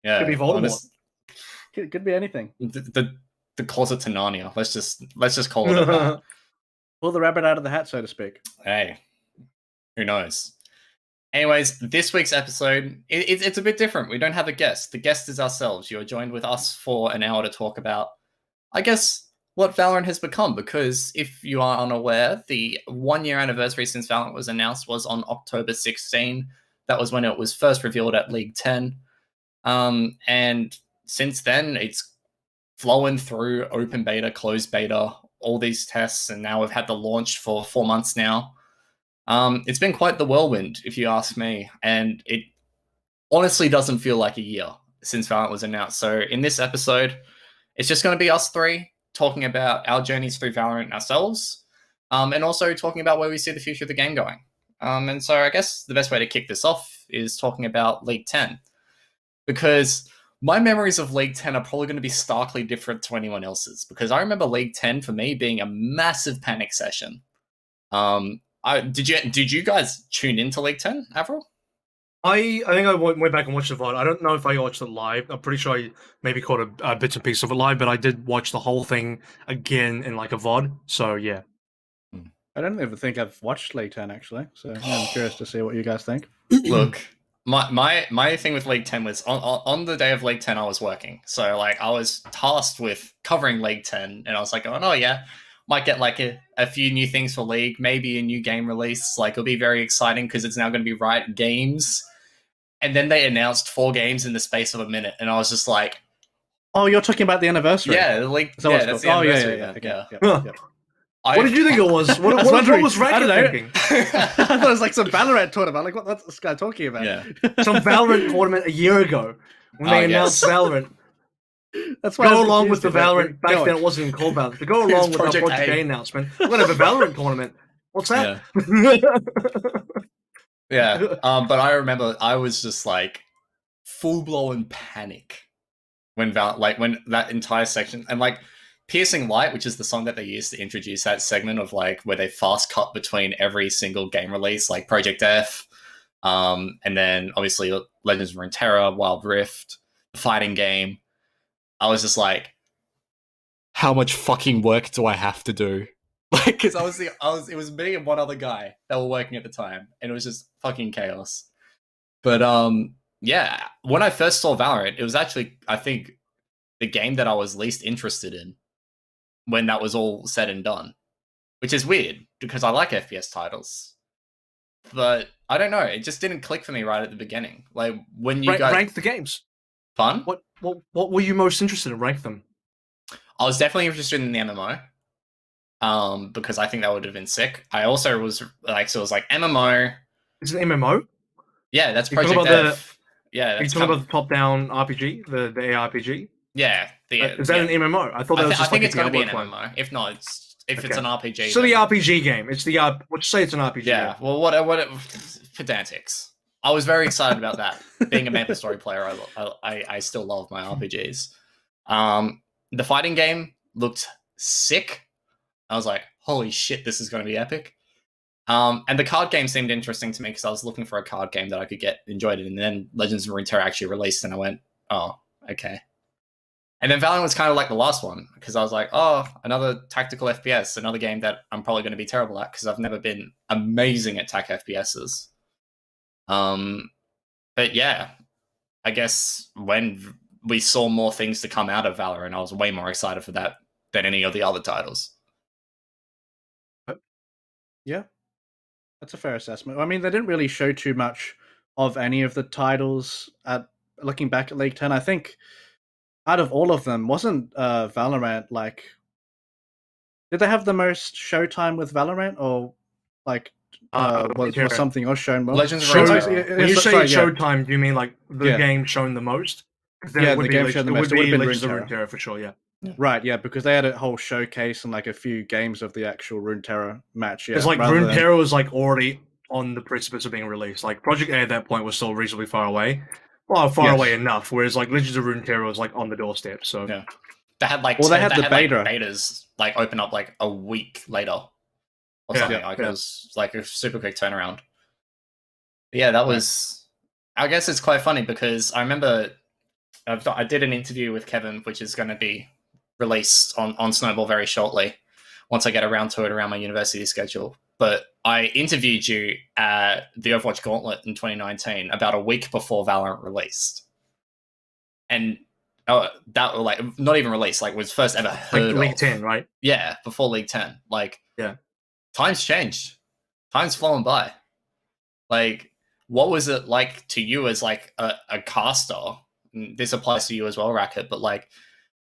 Yeah, Could be Voldemort. Could be anything. The closet to Narnia. Let's just call it that. Pull the rabbit out of the hat, so to speak. Hey, who knows? Anyways, this week's episode, it's a bit different. We don't have a guest. The guest is ourselves. You're joined with us for an hour to talk about, I guess, what Valorant has become. Because if you are unaware, the 1 year anniversary since Valorant was announced was on October 16. That was when it was first revealed at League 10. And since then, it's flowing through open beta, closed beta, all these tests, and now we've had the launch for 4 months now. It's been quite the whirlwind, if you ask me, and it honestly doesn't feel like a year since Valorant was announced. So in this episode, it's just going to be us three talking about our journeys through Valorant ourselves, and also talking about where we see the future of the game going. And so I guess the best way to kick this off is talking about League 10, because my memories of League 10 are probably going to be starkly different to anyone else's, because I remember League 10 for me being a massive panic session. Did you guys tune into League 10, Avril? I think I went back and watched the VOD. I don't know if I watched it live. I'm pretty sure I maybe caught a bits and pieces of it live, but I did watch the whole thing again in like a VOD. So yeah. I don't ever think I've watched League 10 actually, so yeah, I'm curious to see what you guys think. Look, my thing with League 10 was on the day of League 10 I was working, so like I was tasked with covering League 10, and I was like, oh yeah, might get like a few new things for League, maybe a new game release. Like it'll be very exciting because it's now going to be Riot Games. And then they announced 4 games in the space of a minute, and I was just like, "Oh, you're talking about the anniversary?" Yeah, like yeah, that's the anniversary. Yeah. Okay. Yeah. What did you think it was? What was Racket thinking? I thought it was like some Valorant tournament. Like, what's this guy talking about? Yeah. Some Valorant tournament a year ago when they announced Valorant. That's why go along with the Valorant. Back then, it wasn't even called Valorant. To go along with our Project A announcement, we're gonna have a Valorant tournament. What's that? Yeah. But I remember I was just like full blown panic when that entire section, and like Piercing Light, which is the song that they used to introduce that segment of like where they fast cut between every single game release, like Project F, and then obviously Legends of Runeterra, Wild Rift, the fighting game. I was just like, how much fucking work do I have to do? Like, because it was me and one other guy that were working at the time, and it was just fucking chaos. But yeah, when I first saw Valorant, it was actually, I think, the game that I was least interested in when that was all said and done, which is weird because I like FPS titles, but I don't know, it just didn't click for me right at the beginning. Like when you guys rank the games, fun. What were you most interested in? Rank them. I was definitely interested in the MMO. Because I think that would have been sick. I also was like, so it was like MMO. It's an MMO? Yeah, that's Project F. Yeah, are you talking about the top-down RPG, the ARPG? Yeah, is that an MMO? I thought that was just I think like it's going to be an MMO. If not, it's an RPG. So the RPG game. It's the let's say it's an RPG. Yeah. Game. Well, what pedantics. I was very excited about that. Being a Maple Story player, I still love my RPGs. The fighting game looked sick. I was like, holy shit, this is going to be epic. And the card game seemed interesting to me because I was looking for a card game that I could enjoyed it. And then Legends of Runeterra actually released, and I went, oh, okay. And then Valorant was kind of like the last one because I was like, oh, another tactical FPS, another game that I'm probably going to be terrible at because I've never been amazing at TAC FPSs. But yeah, I guess when we saw more things to come out of Valorant, I was way more excited for that than any of the other titles. Yeah, that's a fair assessment. I mean, they didn't really show too much of any of the titles looking back at League 10. I think out of all of them, wasn't Valorant like... Did they have the most showtime with Valorant, or like was something else shown more? Legends of Runeterra. When you say showtime, do you mean like the game shown the most? Yeah, the game shown the most. It would have been Legends of Runeterra for sure, yeah. Right, yeah, because they had a whole showcase and like a few games of the actual Runeterra match. Yeah, it's like Runeterra was like already on the precipice of being released. Like Project A at that point was still reasonably far away. Well, far away enough, whereas like Legends of Runeterra was like on the doorstep. So yeah, they had like they had the beta. Like, betas like open up like a week later or something. It was like a super quick turnaround. But yeah, that was. I guess it's quite funny because I remember I did an interview with Kevin, which is going to be released on Snowball very shortly, once I get around to it around my university schedule. But I interviewed you at the Overwatch Gauntlet in 2019, about a week before Valorant released, and that like not even released, like was first ever heard League of. 10, right? Yeah, before League 10. Like, Yeah. Times changed. Time's flown by. Like, what was it like to you as like a caster? This applies to you as well, Racket. But like,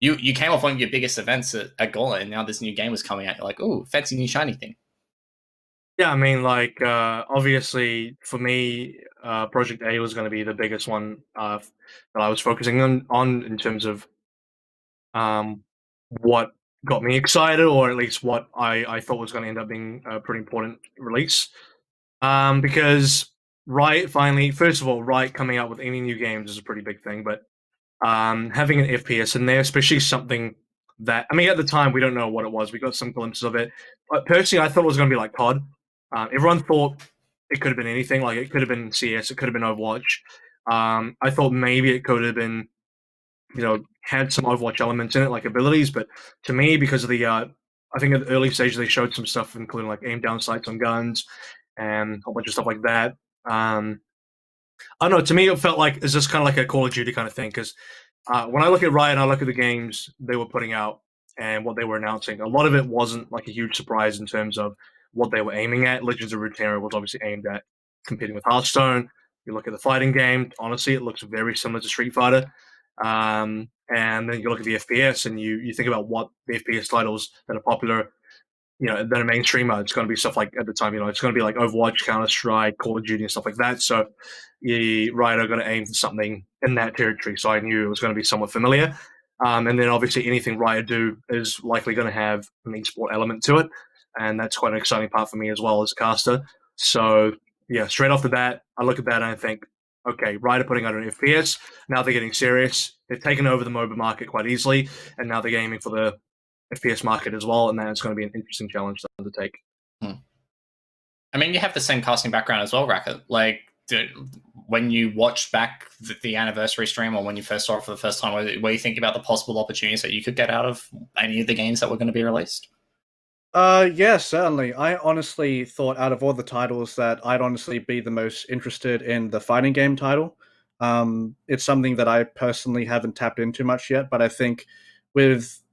you came off one of your biggest events at Gauntlet, and now this new game was coming out. You're like, oh, fancy new shiny thing. Yeah, I mean, like, obviously for me, Project A was going to be the biggest one that I was focusing on in terms of um, what got me excited, or at least what I thought was going to end up being a pretty important release. Because Riot finally, first of all, Riot coming out with any new games is a pretty big thing, but having an FPS in there, especially something that, I mean, at the time we don't know what it was. We got some glimpses of it, but personally, I thought it was going to be like COD. Everyone thought it could have been anything. Like it could have been CS, it could have been Overwatch. I thought maybe it could have been, had some Overwatch elements in it, like abilities. But to me, because of the, I think at the early stage they showed some stuff, including like aim down sights on guns and a whole bunch of stuff like that. I don't know. To me, it felt like it's just kind of like a Call of Duty kind of thing. Because when I look at Riot, I look at the games they were putting out and what they were announcing. A lot of it wasn't like a huge surprise in terms of what they were aiming at. Legends of Runeterra was obviously aimed at competing with Hearthstone. You look at the fighting game. Honestly, it looks very similar to Street Fighter. And then you look at the FPS and you think about what the FPS titles that are popular, that are mainstream. It's going to be stuff like, at the time, it's going to be like Overwatch, Counter Strike, Call of Duty, and stuff like that. So, Riot are going to aim for something in that territory. So I knew it was going to be somewhat familiar. And then obviously anything Riot do is likely going to have an esport element to it, and that's quite an exciting part for me as well as a caster. So yeah, straight off the bat, I look at that and I think, okay, Riot are putting out an FPS. Now they're getting serious. They've taken over the MOBA market quite easily, and now they're aiming for the FPS market as well, and that's going to be an interesting challenge to undertake. I mean, you have the same casting background as well, Racket. Like, when you watched back the anniversary stream, or when you first saw it for the first time, were you thinking about the possible opportunities that you could get out of any of the games that were going to be released? Yeah, certainly. I honestly thought out of all the titles that I'd honestly be the most interested in the fighting game title. It's something that I personally haven't tapped into much yet, but I think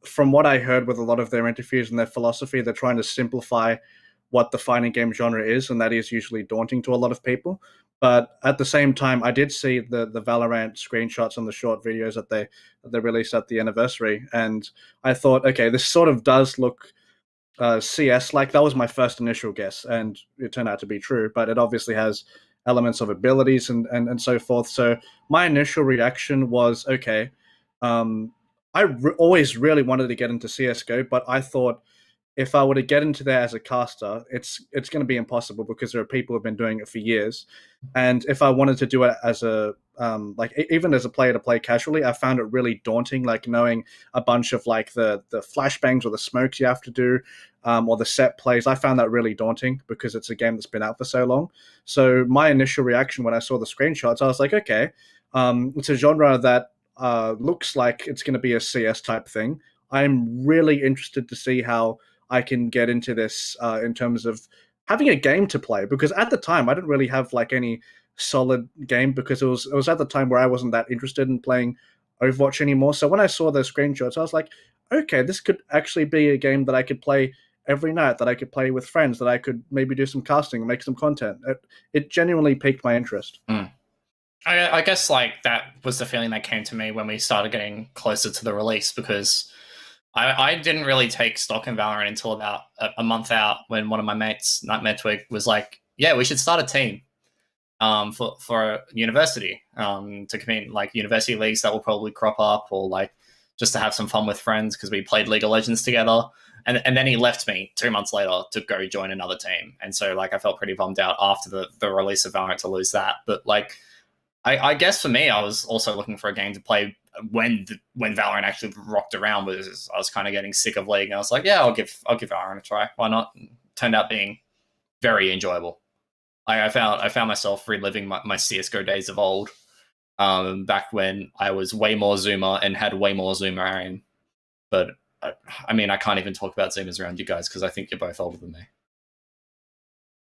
from what I heard with a lot of their interviews and their philosophy, they're trying to simplify what the fighting game genre is, and that is usually daunting to a lot of people. But at the same time, I did see the Valorant screenshots and the short videos that they released at the anniversary, and I thought, okay, this sort of does look CS. Like that was my first initial guess, and it turned out to be true. But it obviously has elements of abilities and so forth. So my initial reaction was okay. Always really wanted to get into CS:GO, but I thought if I were to get into there as a caster, it's going to be impossible because there are people who've been doing it for years. And if I wanted to do it as a even as a player to play casually, I found it really daunting. Like knowing a bunch of like the flashbangs or the smokes you have to do, or the set plays. I found that really daunting because it's a game that's been out for so long. So my initial reaction when I saw the screenshots, I was like, okay, it's a genre that looks like it's going to be a CS type thing. I'm really interested to see how I can get into this in terms of having a game to play, because at the time I didn't really have like any solid game, because it was at the time where I wasn't that interested in playing Overwatch anymore. So when I saw those screenshots, I was like, okay, this could actually be a game that I could play every night, that I could play with friends, that I could maybe do some casting and make some content. It genuinely piqued my interest. I guess like that was the feeling that came to me when we started getting closer to the release, because I didn't really take stock in Valorant until about a month out, when one of my mates, Night Metwig, was like, yeah, we should start a team for university to compete in like university leagues that will probably crop up, or like just to have some fun with friends because we played League of Legends together. And then he left me 2 months later to go join another team. And so like I felt pretty bummed out after the release of Valorant to lose that. But like I guess for me, I was also looking for a game to play when Valorant actually rocked around. Was I was kind of getting sick of League, and I was like, yeah, I'll give Valorant a try. Why not? And turned out being very enjoyable. I found myself reliving my CS:GO days of old. back when I was way more Zoomer and had way more Zoomer aim. But I mean, I can't even talk about Zoomers around you guys because I think you're both older than me.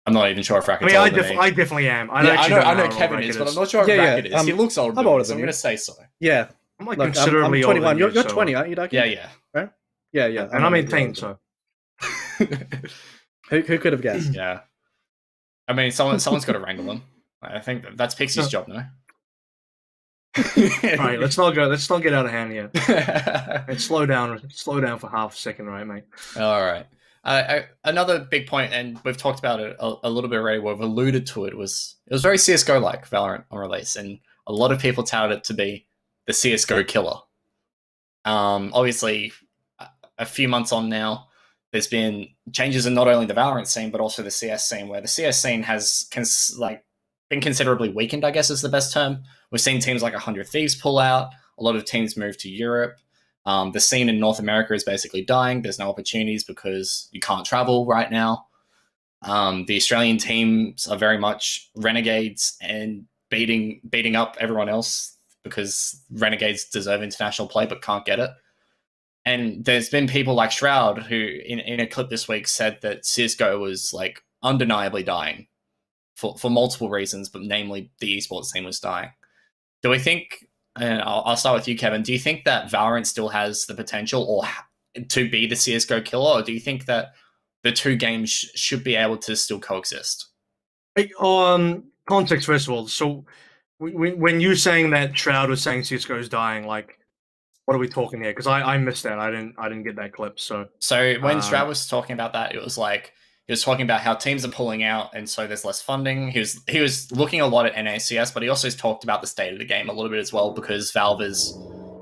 I'm not even sure if Racket's older than me. I definitely am. I know Kevin is, but I'm not sure if Racket is. He looks older than me, so I'm going to say so. Yeah. I'm like considerably I'm 21. older. You're 20, aren't you, Ducky? Yeah. Right? Yeah. And I'm 18, so. Who could have guessed? Yeah. I mean, someone's got to wrangle them. I think that's Pixie's job, no? All right, let's not get out of hand here. And slow down for half a second, right, mate? All right. Another big point, and we've talked about it a little bit already. We've alluded to it. It was very CS:GO like Valorant on release, and a lot of people touted it to be the CS:GO killer. Obviously, a few months on now, there's been changes in not only the Valorant scene but also the CS scene, where the CS scene has been considerably weakened, I guess is the best term. We've seen teams like 100 Thieves pull out. A lot of teams move to Europe. The scene in North America is basically dying. There's no opportunities because you can't travel right now. The Australian teams are very much renegades and beating up everyone else because renegades deserve international play but can't get it. And there's been people like Shroud who, in a clip this week, said that CSGO was like undeniably dying for multiple reasons, but namely the esports scene was dying. Do we think, and I'll start with you, Kevin, do you think that Valorant still has the potential to be the CSGO killer, or do you think that the two games should be able to still coexist? Context, first of all. So when you're saying that Shroud was saying CSGO is dying, like, what are we talking here? Because I missed that. I didn't get that clip. So when Shroud was talking about that, it was like he was talking about how teams are pulling out, and so there's less funding. He was looking a lot at NACS, but he also talked about the state of the game a little bit as well, because Valve is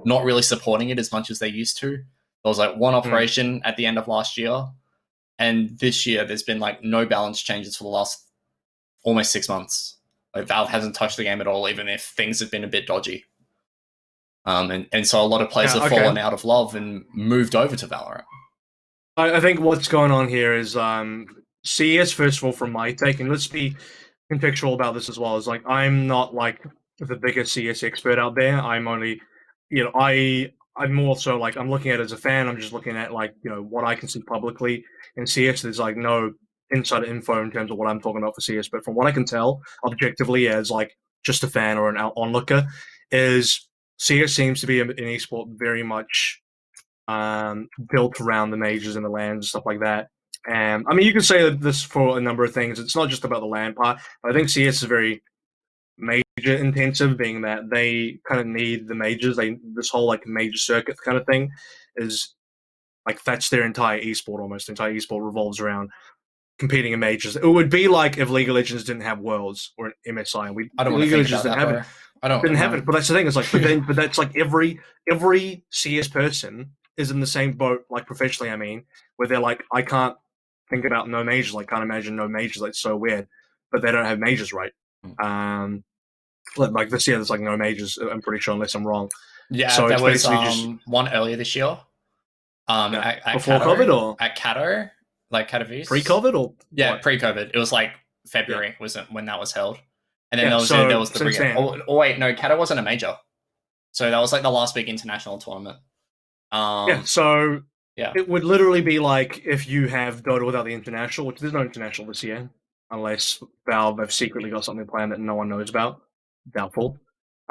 not really supporting it as much as they used to. There was like one operation at the end of last year, and this year there's been like no balance changes for the last almost 6 months. Like Valve hasn't touched the game at all, even if things have been a bit dodgy. And so a lot of players have fallen out of love and moved over to Valorant. I think what's going on here is CS, first of all, from my take, and let's be contextual about this as well, is like I'm not like the biggest CS expert out there. I'm only, I'm more so like I'm looking at it as a fan. I'm just looking at like what I can see publicly. In CS, there's like no insider info in terms of what I'm talking about for CS, but from what I can tell objectively as like just a fan or an onlooker, is CS seems to be an esport very much built around the majors and the LANs and stuff like that. And I mean, you can say this for a number of things. It's not just about the LAN part, but I think CS is very major intensive, being that they kind of need the majors. This whole like major circuit kind of thing is like that's their entire esport almost. The entire esport revolves around competing in majors. It would be like if League of Legends didn't have Worlds or an MSI. I don't want to think about that, bro. Didn't have it, but that's the thing. It's like, but that's like every CS person is in the same boat, like professionally. I mean, where they're like, I can't think about no majors. Like, can't imagine no majors. Like, so weird. But they don't have majors, right? Like this year, there's like no majors. I'm pretty sure, unless I'm wrong. Yeah, so there was one earlier this year. At before Kato, COVID or at Kato, like Katowice. Pre-COVID or pre-COVID. It was like February wasn't when that was held. And then there was the big. Oh wait, no, Kato wasn't a major. So that was like the last big international tournament. It would literally be like if you have Dota without the international, which there's no international this year, unless Valve have secretly got something planned that no one knows about. Doubtful.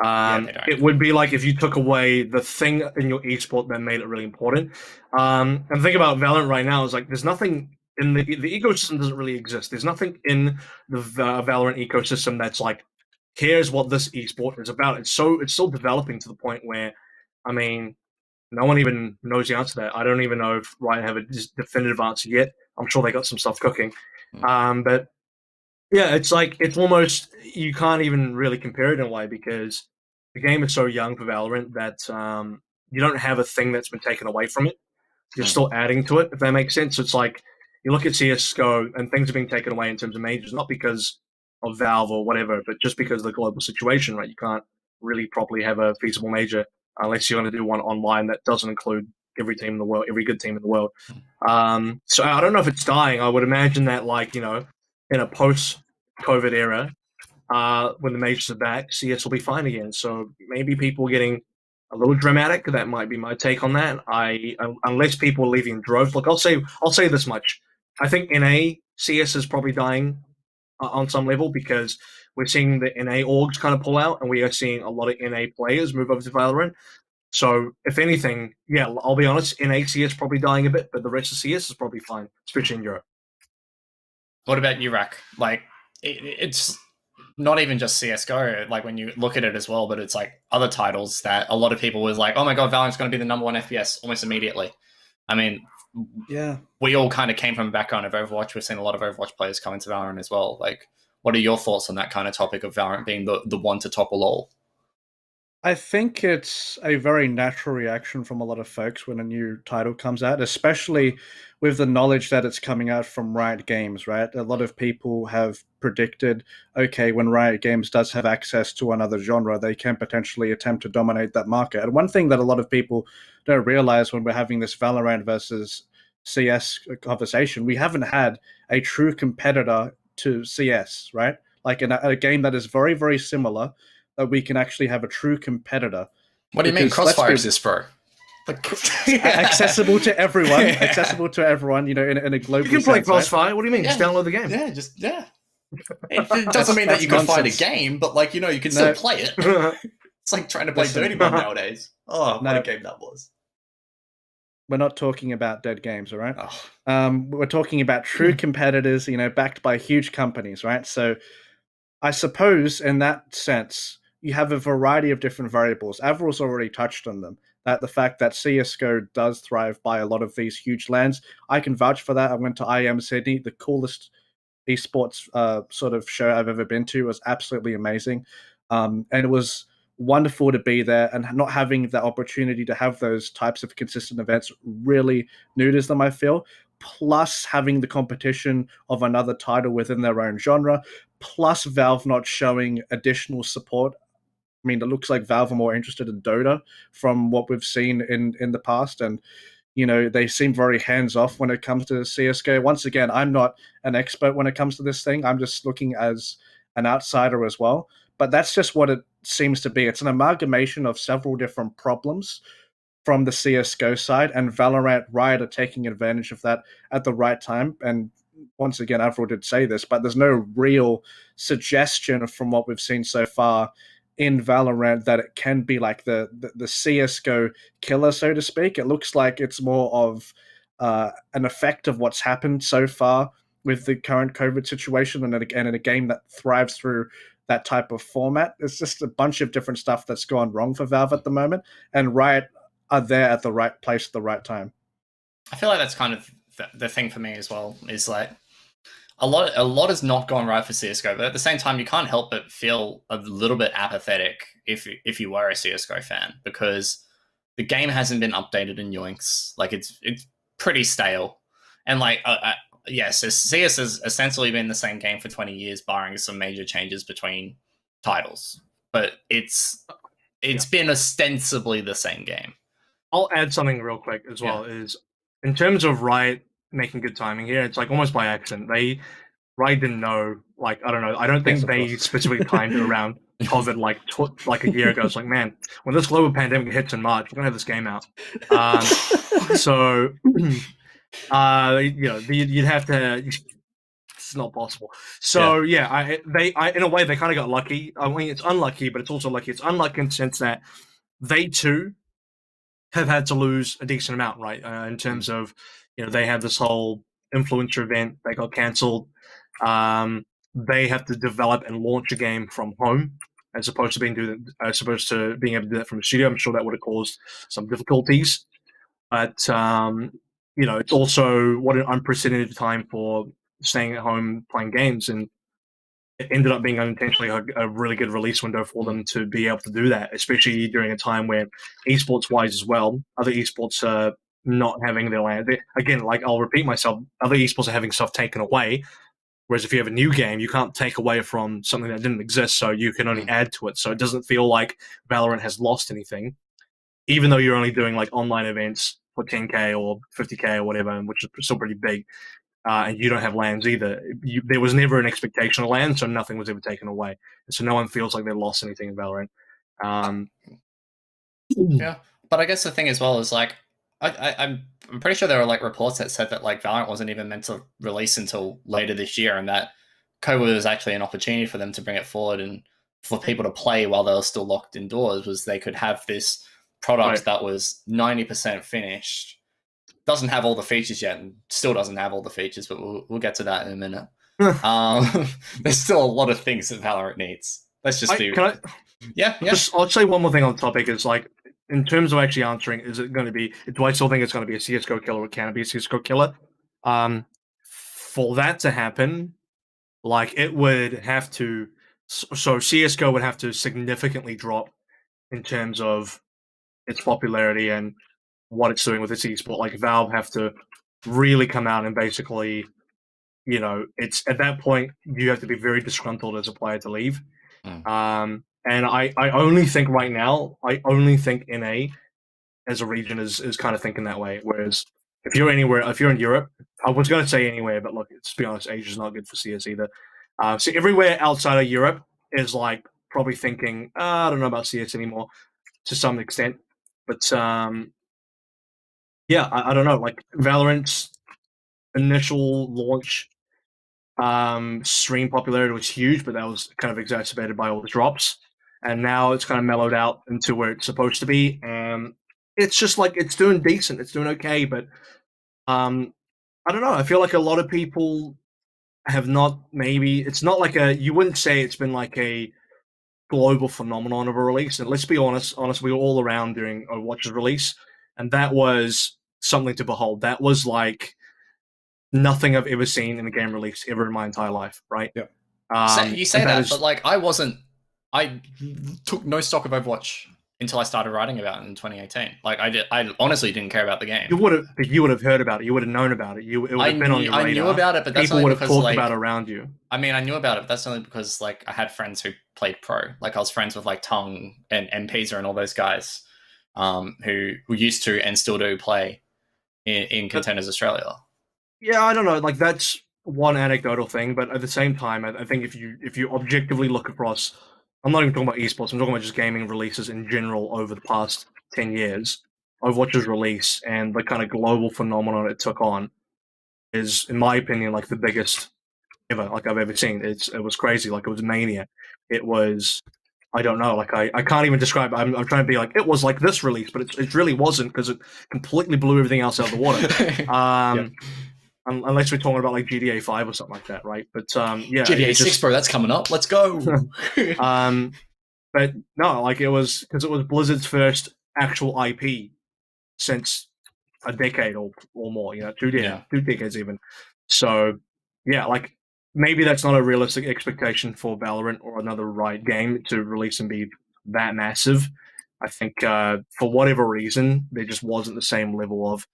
It would be like if you took away the thing in your esport that made it really important. And the thing about Valorant right now is like there's nothing in the ecosystem doesn't really exist. There's nothing in the Valorant ecosystem that's like, here's what this esport is about. It's still developing to the point where, I mean, no one even knows the answer to that. I don't even know if Riot have a definitive answer yet. I'm sure they got some stuff cooking. But yeah, it's like, it's almost, you can't even really compare it in a way because the game is so young for Valorant that you don't have a thing that's been taken away from it. You're still adding to it, if that makes sense. It's like, you look at CSGO and things are being taken away in terms of majors, not because of Valve or whatever, but just because of the global situation, right? You can't really properly have a feasible major unless you're going to do one online that doesn't include every team in the world, every good team in the world. So I don't know if it's dying. I would imagine that, like, in a post-COVID era, when the majors are back, CS will be fine again. So maybe people getting a little dramatic. That might be my take on that. Unless people are leaving in droves. Look, I'll say this much. I think NA CS is probably dying on some level because we're seeing the NA orgs kind of pull out, and we are seeing a lot of NA players move over to Valorant. So if anything, yeah, I'll be honest, NA CS probably dying a bit, but the rest of CS is probably fine, especially in Europe. What about you, Rack? Like, it's not even just CS:GO. Like when you look at it as well, but it's like other titles that a lot of people was like, "Oh my god, Valorant's going to be the number one FPS" almost immediately. I mean, Yeah. we all kind of came from a background of Overwatch. We've seen a lot of Overwatch players come into Valorant as well. Like, what are your thoughts on that kind of topic of Valorant being the one to topple all? I think it's a very natural reaction from a lot of folks when a new title comes out, especially with the knowledge that it's coming out from Riot Games, right? A lot of people have predicted, okay, when Riot Games does have access to another genre, they can potentially attempt to dominate that market. And one thing that a lot of people don't realize when we're having this Valorant versus CS conversation, we haven't had a true competitor to CS, right? Like in a game that is very, very similar, that we can actually have a true competitor. What do you mean? Because let's Crossfire be- exists, bro. accessible to everyone, Yeah. accessible to everyone, you know, in a global You can play sense, right? Crossfire. What do you mean? Just Yeah. download the game. Yeah. It doesn't mean that That's you can find a nonsense. game, but like you can still No. play it. It's like trying to play Listen. Dirty Bomb nowadays. Oh, what No. a game that was! We're not talking about dead games, all right? Oh. We're talking about true competitors, you know, backed by huge companies, right? So I suppose in that sense, you have a variety of different variables. Avril's already touched on them. That the fact that CSGO does thrive by a lot of these huge lands. I can vouch for that. I went to IM Sydney, the coolest esports sort of show I've ever been to. It was absolutely amazing. And it was wonderful to be there, and not having the opportunity to have those types of consistent events really neuters them, I feel. Plus having the competition of another title within their own genre, plus Valve not showing additional support. I mean, it looks like Valve are more interested in Dota from what we've seen in the past, and you know they seem very hands off when it comes to CS:GO. Once again, I'm not an expert when it comes to this thing. I'm just looking as an outsider as well. But that's just what it seems to be. It's an amalgamation of several different problems from the CS:GO side, and Valorant Riot are taking advantage of that at the right time. And once again, Avril did say this, but there's no real suggestion from what we've seen so far in Valorant that it can be like the CS:GO killer, so to speak. It looks like it's more of an effect of what's happened so far with the current COVID situation, and again in a game that thrives through that type of format. It's just a bunch of different stuff that's gone wrong for Valve at the moment, and Riot are there at the right place at the right time. I feel like that's kind of the thing for me as well. Is like a lot has not gone right for CS:GO, but at the same time, you can't help but feel a little bit apathetic if you were a CS:GO fan, because the game hasn't been updated in yoinks. Like it's pretty stale, and like yes, CS has essentially been the same game for 20 years, barring some major changes between titles. But it's been ostensibly the same game. I'll add something real quick as well. Is in terms of Riot making good timing here, it's like almost by accident. Riot didn't know. Like I don't know. I don't think Yes, of they course. specifically timed it around COVID like a year ago. It's like, man, when this global pandemic hits in March, we're gonna have this game out. So, you'd have to. It's not possible. So yeah, I in a way they kind of got lucky. I mean, it's unlucky, but it's also lucky. It's unlucky in the sense that they too have had to lose a decent amount, right? In terms of, they have this whole influencer event that got cancelled. They have to develop and launch a game from home as opposed to being able to do that from a studio. I'm sure that would have caused some difficulties, but it's also what an unprecedented time for staying at home playing games, and it ended up being unintentionally a really good release window for them to be able to do that, especially during a time where esports wise as well, other esports are not having their land. Again, like I'll repeat myself, other esports are having stuff taken away. Whereas if you have a new game, you can't take away from something that didn't exist, so you can only add to it. So it doesn't feel like Valorant has lost anything, even though you're only doing like online events for 10K or 50K or whatever, which is still pretty big. and you don't have lands either. There was never an expectation of land, so nothing was ever taken away, and so no one feels like they lost anything in Valorant. Yeah, but I guess the thing as well is like I'm pretty sure there were like reports that said that like Valorant wasn't even meant to release until later this year, and that COVID was actually an opportunity for them to bring it forward and for people to play while they were still locked indoors. Was they could have this product that was 90% finished, doesn't have all the features yet, and still doesn't have all the features, but we'll get to that in a minute. There's still a lot of things that Valorant needs. Let's just do. Yeah. I'll say one more thing on the topic is like, in terms of actually answering, is it going to be? Do I still think it's going to be a CS:GO killer, or can it be a CS:GO killer? For that to happen, like it would have to. So CS:GO would have to significantly drop in terms of its popularity and what it's doing with its esport. Like Valve have to really come out and basically, it's at that point you have to be very disgruntled as a player to leave. And I only think right now, NA as a region is kind of thinking that way. Whereas if you're in Europe, I was going to say anywhere, but look, to be honest, Asia's not good for CS either. So everywhere outside of Europe is like probably thinking, I don't know about CS anymore to some extent. But yeah, I don't know. Like Valorant's initial launch stream popularity was huge, but that was kind of exacerbated by all the drops. And now it's kind of mellowed out into where it's supposed to be. It's just like it's doing decent, it's doing okay, but I don't know. I feel like a lot of people have not. Maybe it's not like you wouldn't say it's been like a global phenomenon of a release. And let's be honest, we were all around during Overwatch's release, and that was something to behold. That was like nothing I've ever seen in a game release ever in my entire life, right? Yeah. You say that, but like I took no stock of Overwatch until I started writing about it in 2018. Like I honestly didn't care about the game. You would have heard about it. You would have known about it. It would have been on your radar. I knew about it, but that's people would have talked about it around you. I mean, I knew about it, but that's only because like I had friends who played pro. Like I was friends with like Tung and Pisa and all those guys, who used to and still do play in Contenders Australia. Yeah, I don't know. Like that's one anecdotal thing, but at the same time, I think if you objectively look across, I'm not even talking about esports. I'm talking about just gaming releases in general over the past 10 years. Overwatch's release and the kind of global phenomenon it took on is, in my opinion, like the biggest ever like I've ever seen. It was crazy. Like it was mania. It was. I don't know. Like I can't even describe. I'm trying to be like it was like this release, but it really wasn't because it completely blew everything else out of the water. Yeah. Unless we're talking about like GTA 5 or something like that, right? But yeah, GTA 6, bro, that's coming up. Let's go. But no, like it was Blizzard's first actual IP since a decade or more, two decades even. So yeah, like maybe that's not a realistic expectation for Valorant or another Riot game to release and be that massive. I think for whatever reason, there just wasn't the same level of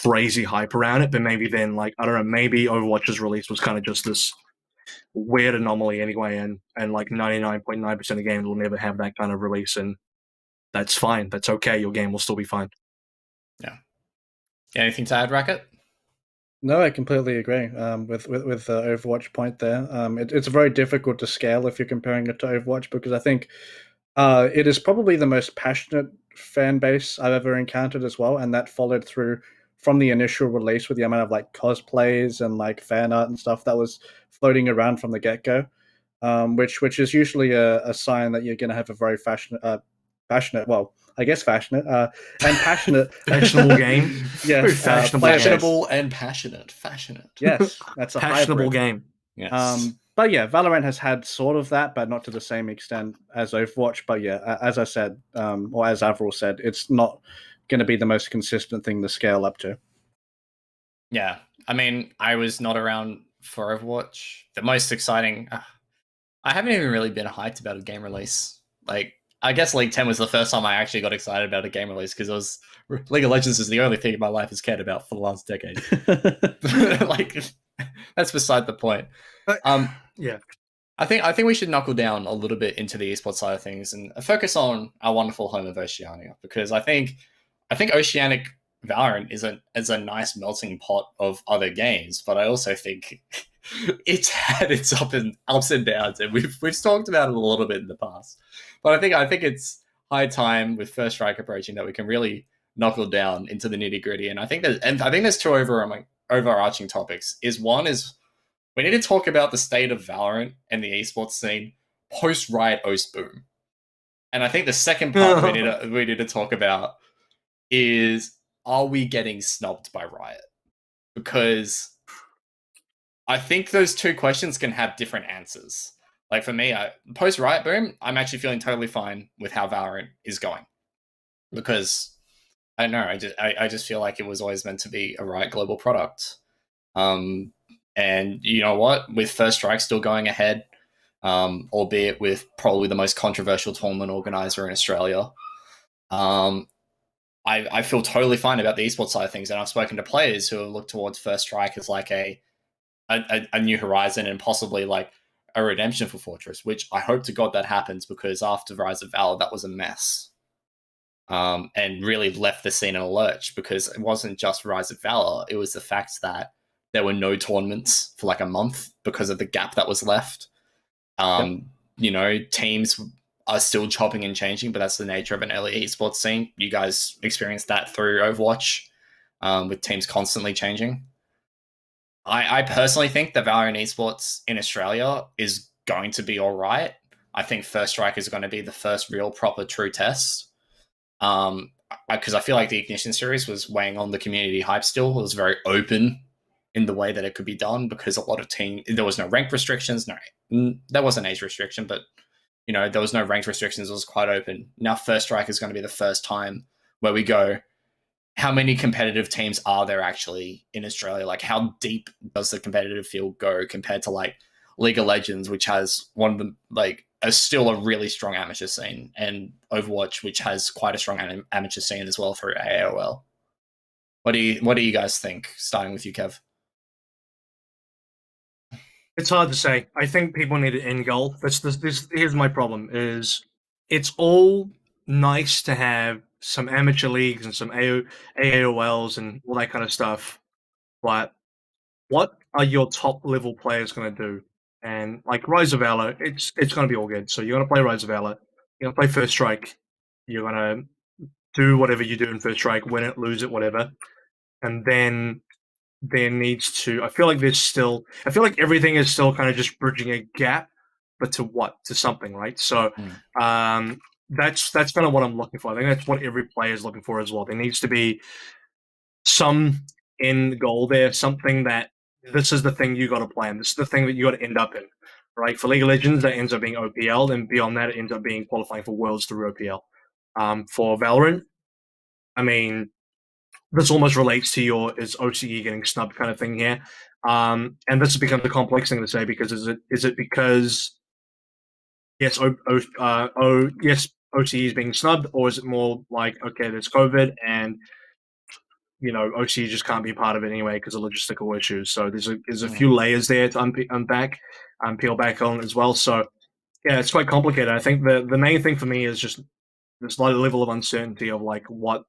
crazy hype around it. But maybe then, like I don't know, maybe Overwatch's release was kind of just this weird anomaly anyway, and like 99.9% of games will never have that kind of release, and that's fine. That's okay. Your game will still be fine. Yeah. Anything to add, Racket? No, I completely agree with the Overwatch point there. It's very difficult to scale if you're comparing it to Overwatch because I think it is probably the most passionate fan base I've ever encountered as well, and that followed through from the initial release with the amount of like cosplays and like fan art and stuff that was floating around from the get go, which is usually a sign that you're going to have a very passionate. Well, I guess fashionable and passionate, fashionable game. Yes, fashionable and passionate. Yes, that's a fashionable hybrid game. Yes. But yeah, Valorant has had sort of that, but not to the same extent as Overwatch. But yeah, as I said, or as Avril said, it's not going to be the most consistent thing to scale up to. Yeah, I mean, I was not around for Overwatch. The most exciting. I haven't even really been hyped about a game release. Like, I guess League 10 was the first time I actually got excited about a game release because it was League of Legends is the only thing in my life has cared about for the last decade. Like, that's beside the point. Yeah, I think we should knuckle down a little bit into the esports side of things and focus on our wonderful home of Oceania because I think Oceanic Valorant is a nice melting pot of other games, but I also think it's had its ups and downs, and we've talked about it a little bit in the past. But I think it's high time with First Strike approaching that we can really knuckle down into the nitty gritty. And I think there's two overarching topics. One is we need to talk about the state of Valorant and the esports scene post Riot OS boom. And I think the second part we need to talk about is, are we getting snubbed by Riot? Because I think those two questions can have different answers. Like for me, post Riot boom, I'm actually feeling totally fine with how Valorant is going, because I don't know, I just feel like it was always meant to be a Riot global product. And you know what? With First Strike still going ahead, albeit with probably the most controversial tournament organizer in Australia, I feel totally fine about the esports side of things. And I've spoken to players who have looked towards First Strike as like a new horizon and possibly like a redemption for Fortress, which I hope to God that happens, because after Rise of Valor, that was a mess. And really left the scene in a lurch, because it wasn't just Rise of Valor, it was the fact that there were no tournaments for like a month because of the gap that was left. You know, teams are still chopping and changing, but that's the nature of an early esports scene. You guys experienced that through Overwatch, with teams constantly changing. I personally think that Valorant esports in Australia is going to be all right. I think First Strike is going to be the first real proper true test. Because I feel like the Ignition series was weighing on the community hype still. It was very open in the way that it could be done, because a lot of teams, there was no rank restrictions. No, there was an age restriction, but you know, there was no rank restrictions. It was quite open. Now First Strike is going to be the first time where we go, how many competitive teams are there actually in Australia? Like, how deep does the competitive field go compared to like League of Legends, which has one of the like still a really strong amateur scene, and Overwatch, which has quite a strong amateur scene as well through AOL. What do you guys think? Starting with you, Kev. It's hard to say. I think people need an end goal. Here's my problem: is it's all nice to have some amateur leagues and some AOLs and all that kind of stuff, but what are your top level players going to do? And like Rise of Valor, it's going to be all good. So you're going to play Rise of Valor, you're going to play First Strike, you're going to do whatever you do in First Strike, win it, lose it, whatever, and then there needs to. I feel like everything is still kind of just bridging a gap, but to what? To something, right? So that's kind of what I'm looking for. I think that's what every player is looking for as well. There needs to be some end goal there, something that this is the thing you got to plan. This is the thing that you got to end up in, right? For League of Legends, that ends up being OPL, and beyond that, it ends up being qualifying for Worlds through OPL. For Valorant, I mean, this almost relates to your is OCE getting snubbed kind of thing here, and this has become the complex thing to say, because is it because yes, yes, OCE is being snubbed, or is it more like, okay, there's COVID and you know, OCE just can't be part of it anyway because of logistical issues. So there's a few layers there to unpack and peel back on as well. So yeah, it's quite complicated. I think the main thing for me is just this level of uncertainty of like what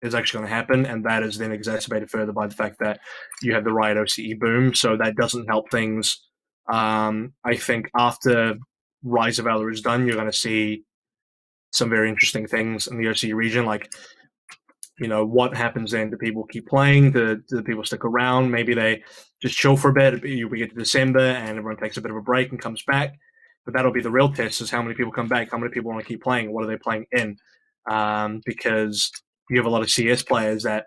is actually going to happen, and that is then exacerbated further by the fact that you have the Riot OCE boom. So that doesn't help things. I think after Rise of Valor is done, you're going to see some very interesting things in the OCE region, like, you know, what happens then? Do people keep playing? Do people stick around? Maybe they just chill for a bit. We get to December and everyone takes a bit of a break and comes back. But that'll be the real test: is how many people come back, how many people want to keep playing, what are they playing in? Because you have a lot of CS players that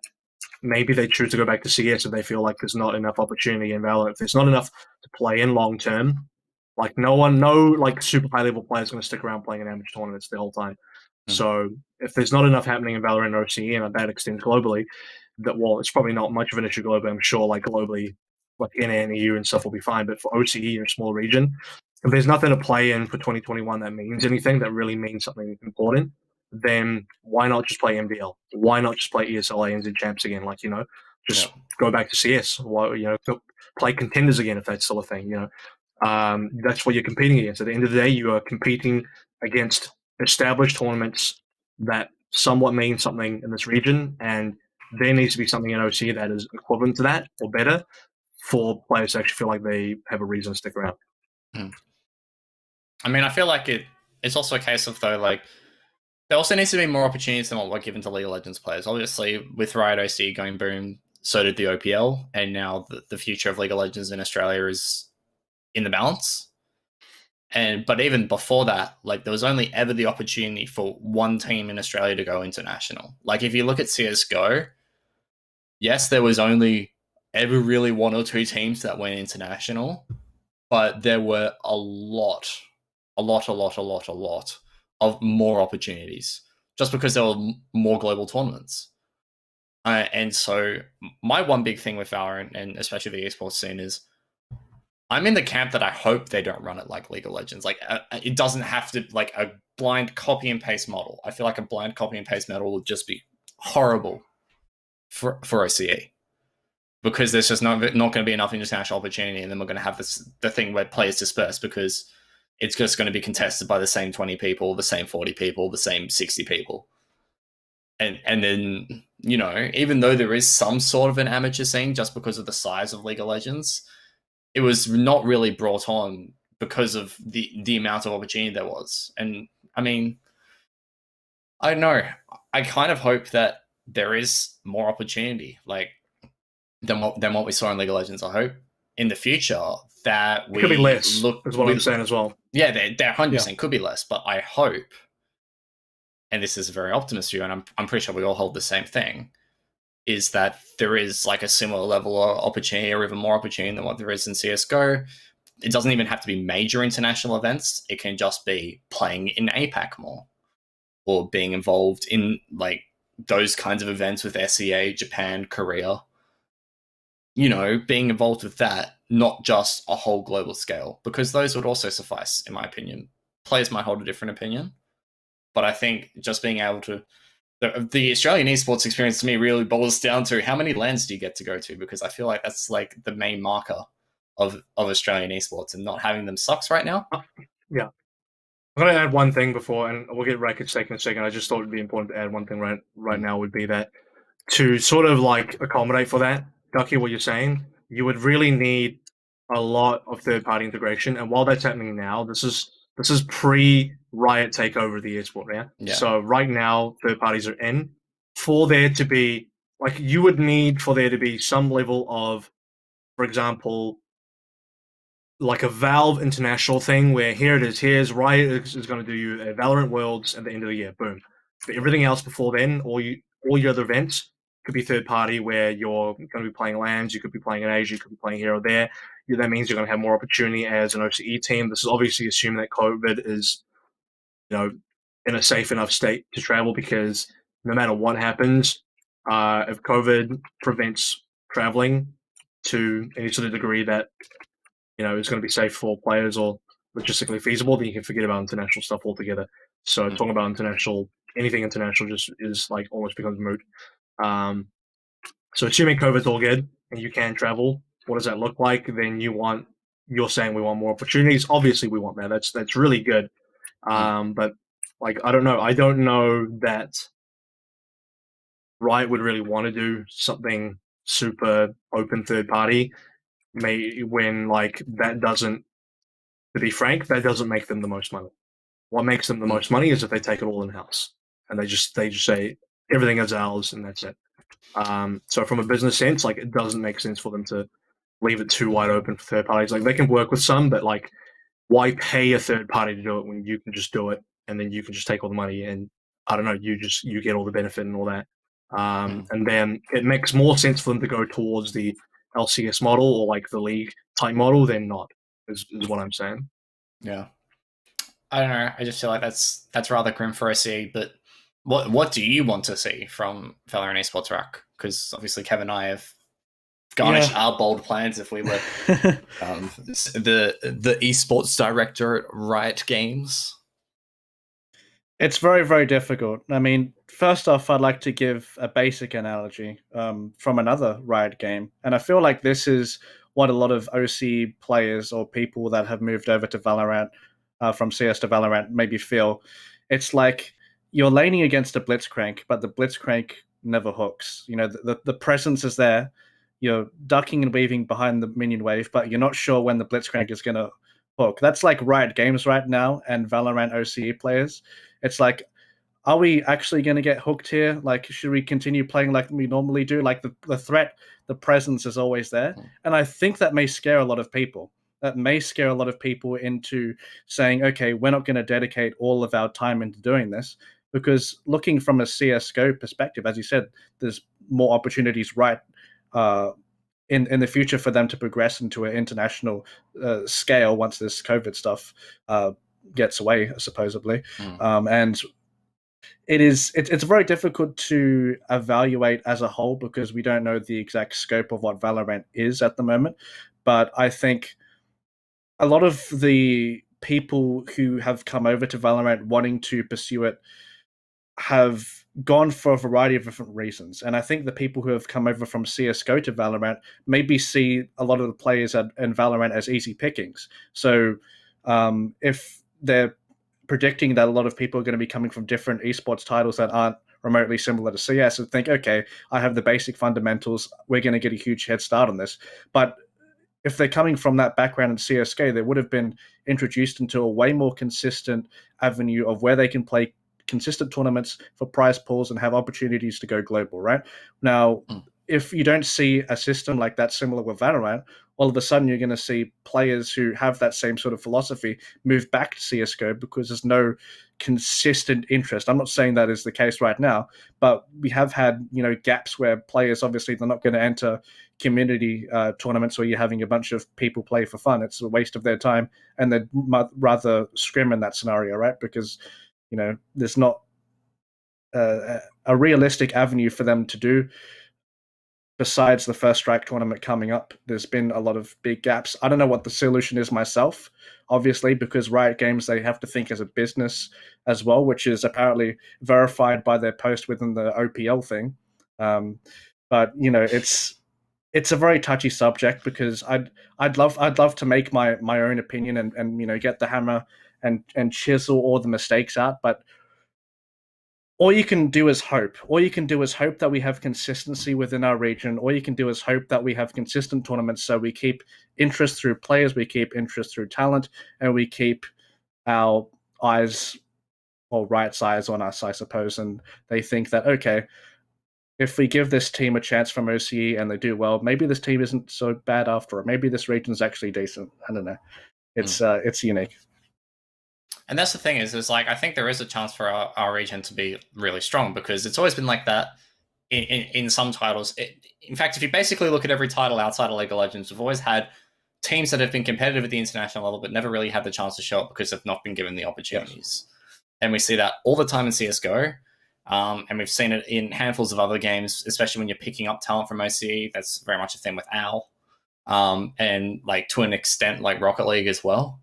maybe they choose to go back to CS if they feel like there's not enough opportunity in Valorant. If there's not enough to play in long term, like no like super high level players going to stick around playing in amateur tournaments the whole time. So if there's not enough happening in Valorant OCE, and that extends globally, that, well, it's probably not much of an issue globally. I'm sure like globally, like in and EU and stuff will be fine. But for OCE in a small region, if there's nothing to play in for 2021 that means anything, that really means something important, then why not just play MDL? Why not just play ESL ANZ Champs again? Like, you know, just go back to CS. Why, you know, play contenders again if that's still a thing, you know. That's what you're competing against. At the end of the day, you are competing against established tournaments that somewhat mean something in this region, and there needs to be something in OC that is equivalent to that or better for players to actually feel like they have a reason to stick around. I mean, I feel like it's also a case of, though, like, there also needs to be more opportunities than what were given to League of Legends players. Obviously, with Riot OC going boom, so did the OPL, and now the future of League of Legends in Australia is in the balance. But even before that, like, there was only ever the opportunity for one team in Australia to go international. Like, if you look at CS:GO, yes, there was only ever really one or two teams that went international, but there were a lot of more opportunities just because there were more global tournaments. And so my one big thing with Valorant, and especially the esports scene, is I'm in the camp that I hope they don't run it like League of Legends. Like, it doesn't have to, like, a blind copy and paste model. I feel like a blind copy and paste model would just be horrible for OCE, because there's just not going to be enough international opportunity, and then we're going to have the thing where players disperse because it's just going to be contested by the same 20 people, the same 40 people, the same 60 people. And then, you know, even though there is some sort of an amateur scene just because of the size of League of Legends, it was not really brought on because of the amount of opportunity there was. And I mean, I don't know. I kind of hope that there is more opportunity, like, than what we saw in League of Legends. I hope in the future that It could be less, look, is what I'm saying as well. Yeah, there 100% could be less, but I hope, and this is a very optimist view, and I'm pretty sure we all hold the same thing, is that there is like a similar level of opportunity, or even more opportunity than what there is in CS:GO. It doesn't even have to be major international events. It can just be playing in APAC more, or being involved in, like, those kinds of events with SEA, Japan, Korea. You know, being involved with that, not just a whole global scale, because those would also suffice, in my opinion. Players might hold a different opinion, but I think just being able to, the Australian esports experience to me really boils down to how many lands do you get to go to, because I feel like that's like the main marker of Australian esports, and not having them sucks right now. Yeah. I'm going to add one thing before, and we'll get Racket's take in a second. I just thought it'd be important to add one thing right now, would be that to sort of like accommodate for that, Ducky, what you're saying, you would really need a lot of third-party integration. And while that's happening now, this is pre-Riot takeover of the esport, Yeah. So right now, third parties are in. For there to be, like, you would need for there to be some level of, for example, like a Valve international thing where here it is, here's Riot is going to do you a Valorant Worlds at the end of the year, boom. But everything else before then, all your other events could be third party where you're going to be playing LANs, you could be playing in Asia, you could be playing here or there. That means you're going to have more opportunity as an OCE team. This is obviously assuming that COVID is, you know, in a safe enough state to travel, because no matter what happens, if COVID prevents traveling to any sort of degree that, you know, is going to be safe for players or logistically feasible, then you can forget about international stuff altogether. So talking about anything international just is like almost becomes moot. So assuming COVID's all good and you can travel, what does that look like? Then you're saying we want more opportunities. Obviously we want that. That's really good. But like, I don't know. I don't know that Riot would really want to do something super open third party. When like that doesn't, to be frank, that doesn't make them the most money. What makes them the most money is if they take it all in house and they just say everything is ours and that's it. So from a business sense, like, it doesn't make sense for them to leave it too wide open for third parties. Like, they can work with some, but like, why pay a third party to do it when you can just do it and then you can just take all the money and, I don't know, you get all the benefit and all that. And then it makes more sense for them to go towards the LCS model or like the league type model than not, is what I'm saying. Yeah. I don't know. I just feel like that's rather grim for OCE. But what do you want to see from Valorant Esports Rack? Because obviously Kevin and I have garnished our bold plans if we were the esports director at Riot Games. It's very, very difficult. I mean, first off, I'd like to give a basic analogy from another Riot game. And I feel like this is what a lot of OC players or people that have moved over to Valorant, from CS to Valorant, maybe feel. It's like you're laning against a Blitzcrank, but the Blitzcrank never hooks. You know, the presence is there. You're ducking and weaving behind the minion wave, but you're not sure when the Blitzcrank is going to hook. That's like Riot Games right now and Valorant OCE players. It's like, are we actually going to get hooked here? Like, should we continue playing like we normally do? Like, the threat, the presence is always there. And I think that may scare a lot of people. That may scare a lot of people into saying, okay, we're not going to dedicate all of our time into doing this. Because looking from a CSGO perspective, as you said, there's more opportunities in the future for them to progress into an international scale once this COVID stuff gets away, supposedly. And it's very difficult to evaluate as a whole because we don't know the exact scope of what Valorant is at the moment. But I think a lot of the people who have come over to Valorant wanting to pursue it have gone for a variety of different reasons. And I think the people who have come over from CSGO to Valorant maybe see a lot of the players in Valorant as easy pickings. So if they're predicting that a lot of people are going to be coming from different esports titles that aren't remotely similar to CS and think, okay, I have the basic fundamentals, we're going to get a huge head start on this. But if they're coming from that background in CSGO, they would have been introduced into a way more consistent avenue of where they can play consistent tournaments for prize pools and have opportunities to go global, right? Now, if you don't see a system like that similar with Valorant, all of a sudden you're going to see players who have that same sort of philosophy move back to CSGO because there's no consistent interest. I'm not saying that is the case right now, but we have had, gaps where players, obviously, they're not going to enter community tournaments where you're having a bunch of people play for fun. It's a waste of their time, and they'd rather scrim in that scenario, right? Because there's not a realistic avenue for them to do besides the first strike tournament coming up. There's been a lot of big gaps. I don't know what the solution is myself, obviously, because Riot Games, they have to think as a business as well, which is apparently verified by their post within the OPL thing. But it's a very touchy subject because I'd love to make my own opinion and get the hammer and chisel all the mistakes out, but all you can do is hope. All you can do is hope that we have consistency within our region. All you can do is hope that we have consistent tournaments so we keep interest through players, we keep interest through talent, and we keep our eyes, or Riot's eyes on us, I suppose. And they think that, okay, if we give this team a chance from OCE and they do well, maybe this team isn't so bad after all. Maybe this region's actually decent. I don't know. It's unique. And that's the thing is like, I think there is a chance for our region to be really strong because it's always been like that in some titles. In fact, if you basically look at every title outside of League of Legends, we've always had teams that have been competitive at the international level but never really had the chance to show up because they've not been given the opportunities. Yes. And we see that all the time in CSGO. And we've seen it in handfuls of other games, especially when you're picking up talent from OCE. That's very much a thing with OWL. And like to an extent, like Rocket League as well.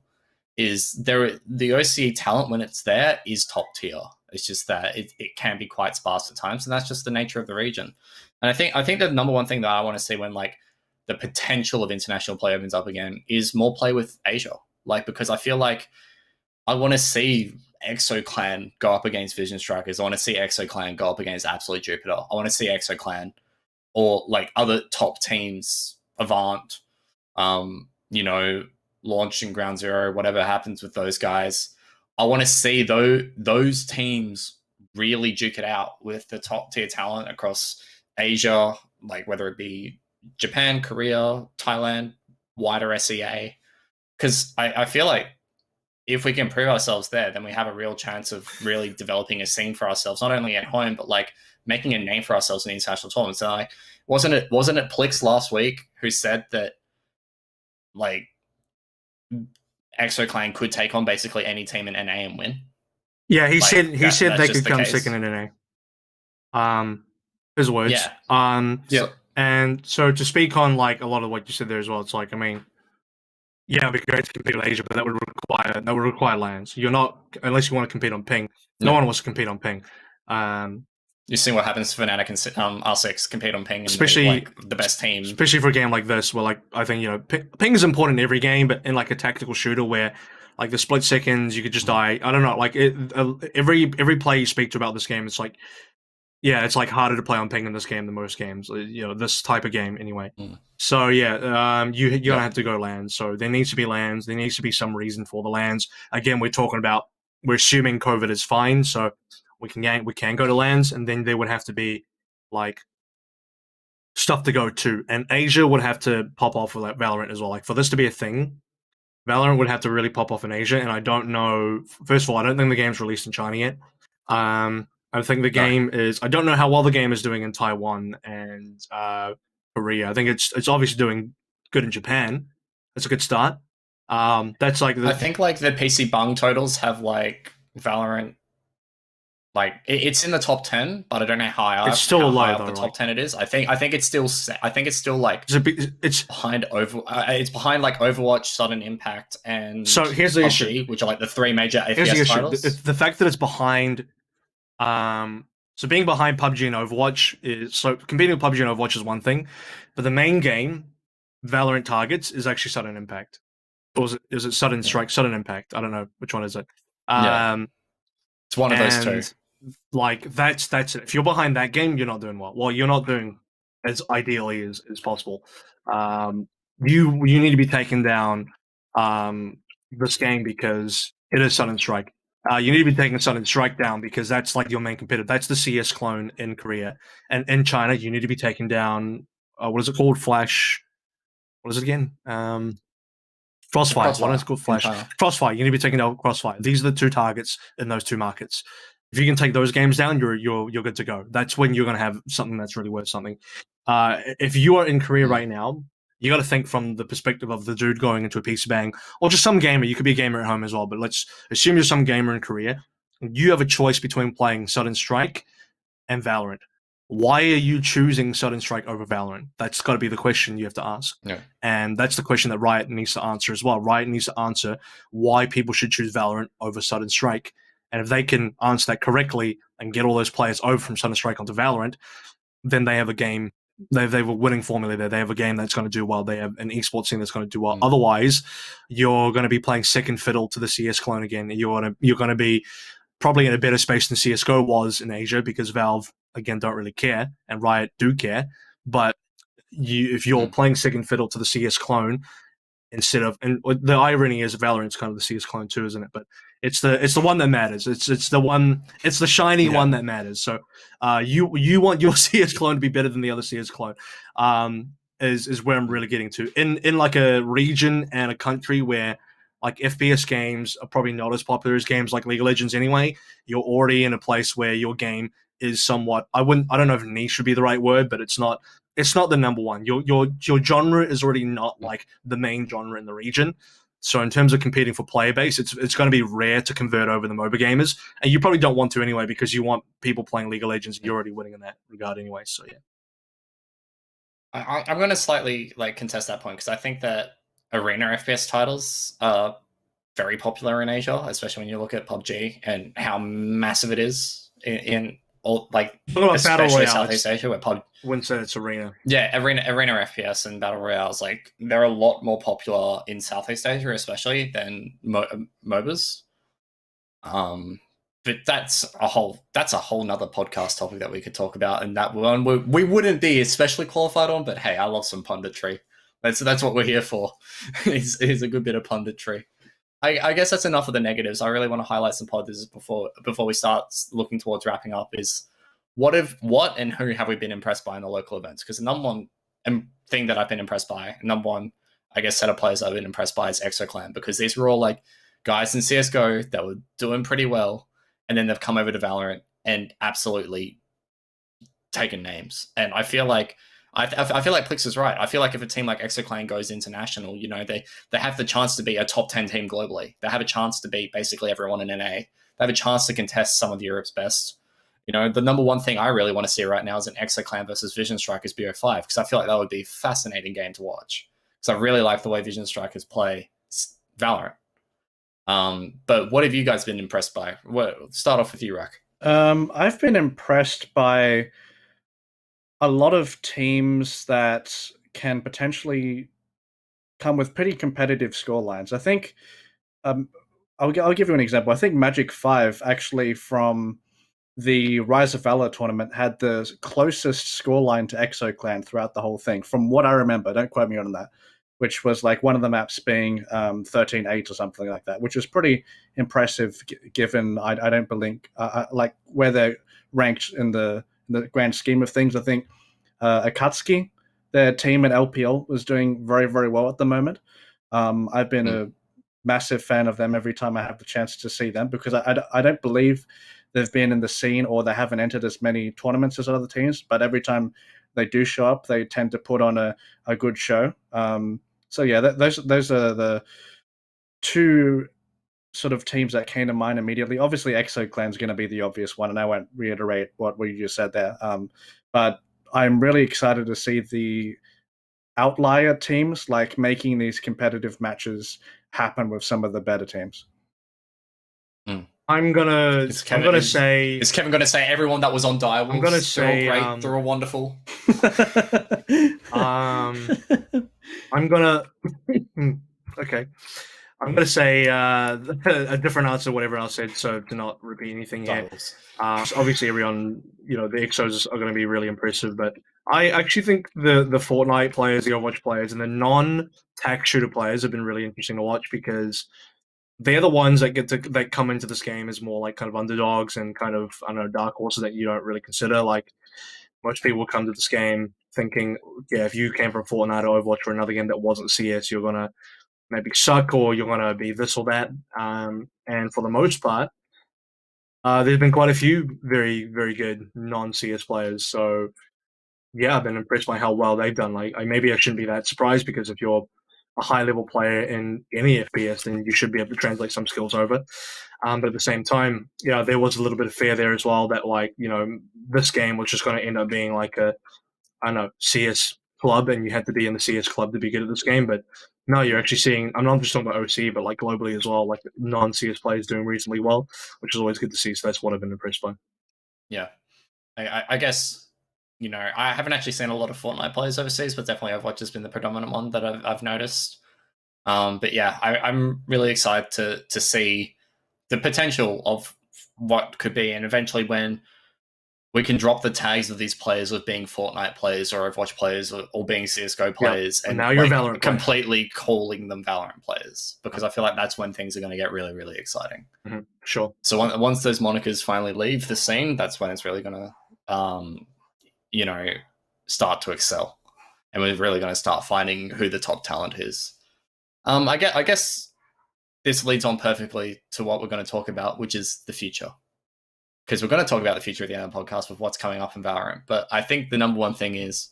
Is there the OCE talent when it's there is top tier. It's just that it can be quite sparse at times, and that's just the nature of the region. And I think the number one thing that I want to see when like the potential of international play opens up again is more play with Asia. Like, because I feel like I want to see ExoClan go up against Vision Strikers. I want to see ExoClan go up against Absolute Jupiter. I want to see ExoClan or like other top teams, Avant, launching Ground Zero, whatever happens with those guys. I want to see those teams really duke it out with the top tier talent across Asia, like whether it be Japan, Korea, Thailand, wider SEA. Because I feel like if we can prove ourselves there, then we have a real chance of really developing a scene for ourselves, not only at home, but like making a name for ourselves in the international tournaments. And like, wasn't it Plix last week who said that like ExoClan could take on basically any team in NA and win? Yeah, he said they could come second in NA. His words. Yeah. And so to speak on like a lot of what you said there as well, it's like, I mean, yeah, it'd be great to compete with Asia, but that would require lands. You're not, unless you want to compete on ping. No one wants to compete on ping. You've seen what happens to Fnatic and R6 compete on ping, and especially like the best team. Especially for a game like this, where like I think ping is important in every game, but in like a tactical shooter where like the split seconds you could just die. I don't know, like every player you speak to about this game, it's like Yeah, it's like harder to play on ping in this game than most games. This type of game anyway. Mm. So yeah, you're gonna Yep. have to go lands. So there needs to be lands. There needs to be some reason for the lands. Again, we're assuming COVID is fine, so we can go to lands, and then there would have to be like stuff to go to, and Asia would have to pop off with like Valorant as well. Like for this to be a thing, Valorant would have to really pop off in Asia, and I don't know. First of all, I don't think the game's released in China yet. I think the No. game is. I don't know how well the game is doing in Taiwan and Korea. I think it's obviously doing good in Japan. That's a good start. That's like I think like the PC bung totals have like Valorant. Like it's in the top 10, but I don't know it's still how low high up though. the top Like 10 it is. I think it's still like it's behind it's behind like Overwatch, Sudden Impact, and so here's the issue. PUBG, which are like the three major Here's the FPS issue. titles. The fact that it's behind. So being behind PUBG and Overwatch competing with PUBG and Overwatch is one thing, but the main game, Valorant targets, is actually Sudden Impact. Or is it Sudden Strike? Sudden Impact. I don't know which one is it. Yeah, it's one of those two. And like that's it. If you're behind that game, you're not doing well. Well, you're not doing as ideally as possible. You need to be taking down this game because it is Sudden Strike. You need to be taking Sudden Strike down because that's like your main competitor. That's the CS clone in Korea, and in China, you need to be taking down what is it called? Flash. What is it again? Crossfire. Why don't it called Flash? Crossfire. You need to be taking down Crossfire. These are the two targets in those two markets. If you can take those games down, you're good to go. That's when you're going to have something that's really worth something. If you are in Korea right now, you got to think from the perspective of the dude going into a PC bang, or just some gamer. You could be a gamer at home as well, but let's assume you're some gamer in Korea. You have a choice between playing Sudden Strike and Valorant. Why are you choosing Sudden Strike over Valorant? That's got to be the question you have to ask. Yeah. And that's the question that Riot needs to answer as well. Riot needs to answer why people should choose Valorant over Sudden Strike. And if they can answer that correctly and get all those players over from Sudden Strike onto Valorant, then they have a game. They have a winning formula there. They have a game that's going to do well. They have an esports team that's going to do well. Otherwise, you're going to be playing second fiddle to the CS clone again. You're going to be probably in a better space than CSGO was in Asia because Valve, again, don't really care, and Riot do care. But if you're playing second fiddle to the CS clone instead of, and the irony is Valorant's kind of the CS clone too, isn't it? But it's the one that matters. It's the shiny one that matters. So you want your CS clone to be better than the other CS clone. Is where I'm really getting to. In like a region and a country where like FPS games are probably not as popular as games like League of Legends anyway, you're already in a place where your game is somewhat I don't know if niche would be the right word, but it's not the number one. Your genre is already not like the main genre in the region. So in terms of competing for player base, it's going to be rare to convert over the MOBA gamers, and you probably don't want to anyway because you want people playing League of Legends. You're already winning in that regard anyway. So yeah. I'm going to slightly like contest that point because I think that arena FPS titles are very popular in Asia, especially when you look at PUBG and how massive it is in all like especially Southeast Asia where PUBG. Wouldn't say it's arena. Yeah, arena FPS and battle royales like they're a lot more popular in Southeast Asia, especially than MOBAs. But that's a whole nother podcast topic that we could talk about, and that one we wouldn't be especially qualified on. But hey, I love some punditry. That's what we're here for. is a good bit of punditry. I guess that's enough of the negatives. I really want to highlight some positives before we start looking towards wrapping up. Is what and who have we been impressed by in the local events? Because the number one thing that I've been impressed by, number one, I guess, set of players I've been impressed by is ExoClan, because these were all like guys in CS:GO that were doing pretty well, and then they've come over to Valorant and absolutely taken names. And I feel like I feel like Plix is right. I feel like if a team like ExoClan goes international, you know, they have the chance to be a top 10 team globally. They have a chance to beat basically everyone in NA. They have a chance to contest some of Europe's best. You know, the number one thing I really want to see right now is an ExoClan versus Vision Strikers BO5, because I feel like that would be a fascinating game to watch. Because I really like the way Vision Strikers play Valorant. But what have you guys been impressed by? Start off with you, Rack. I've been impressed by a lot of teams that can potentially come with pretty competitive scorelines. I think I'll give you an example. I think Magic 5 actually from the Rise of Valor tournament had the closest scoreline to ExoClan throughout the whole thing, from what I remember. Don't quote me on that. Which was like one of the maps being 13-8 or something like that, which is pretty impressive given I don't believe like where they're ranked in the grand scheme of things. I think Akatsuki, their team at LPL, was doing very, very well at the moment. I've been a massive fan of them every time I have the chance to see them because I don't believe they've been in the scene or they haven't entered as many tournaments as other teams, but every time they do show up, they tend to put on a good show. So yeah, those are the two sort of teams that came to mind immediately. Obviously, ExoClan's going to be the obvious one, and I won't reiterate what we just said there. But I'm really excited to see the outlier teams like making these competitive matches happen with some of the better teams. I'm gonna say is Kevin gonna say everyone that was on Direwolves? I'm gonna say they're all great. They're all wonderful. I'm gonna okay. I'm gonna say a different answer to what everyone else said, so to not repeat anything here. So obviously, everyone, the Exos are going to be really impressive, but I actually think the Fortnite players, the Overwatch players, and the non-tac shooter players have been really interesting to watch because they're the ones that come into this game as more like kind of underdogs and kind of, I don't know, dark horses that you don't really consider. Like most people come to this game thinking, yeah, if you came from Fortnite or Overwatch or another game that wasn't CS, you're gonna maybe suck or you're gonna be this or that. And for the most part, there's been quite a few very, very good non-CS players. So yeah, I've been impressed by how well they've done. Like, maybe I shouldn't be that surprised because if you're a high-level player in any FPS, then you should be able to translate some skills over. But at the same time, yeah, there was a little bit of fear there as well that, like, this game was just going to end up being like a, I don't know, CS club, and you had to be in the CS club to be good at this game. But no, you're actually seeing, I'm not just talking about OC, but like globally as well, like non-CS players doing reasonably well, which is always good to see. So that's what I've been impressed by. Yeah. I guess, I haven't actually seen a lot of Fortnite players overseas, but definitely Overwatch has been the predominant one that I've noticed. But yeah, I'm really excited to see the potential of what could be, and eventually when we can drop the tags of these players of being Fortnite players or Overwatch players or being CSGO players, and now you're Valorant completely calling them Valorant players, because I feel like that's when things are going to get really, really exciting. Mm-hmm. Sure. So once those monikers finally leave the scene, that's when it's really going to, start to excel, and we're really going to start finding who the top talent is. I guess this leads on perfectly to what we're going to talk about, which is the future. Because we're going to talk about the future at the end of the podcast with what's coming up in Valorant. But I think the number one thing is,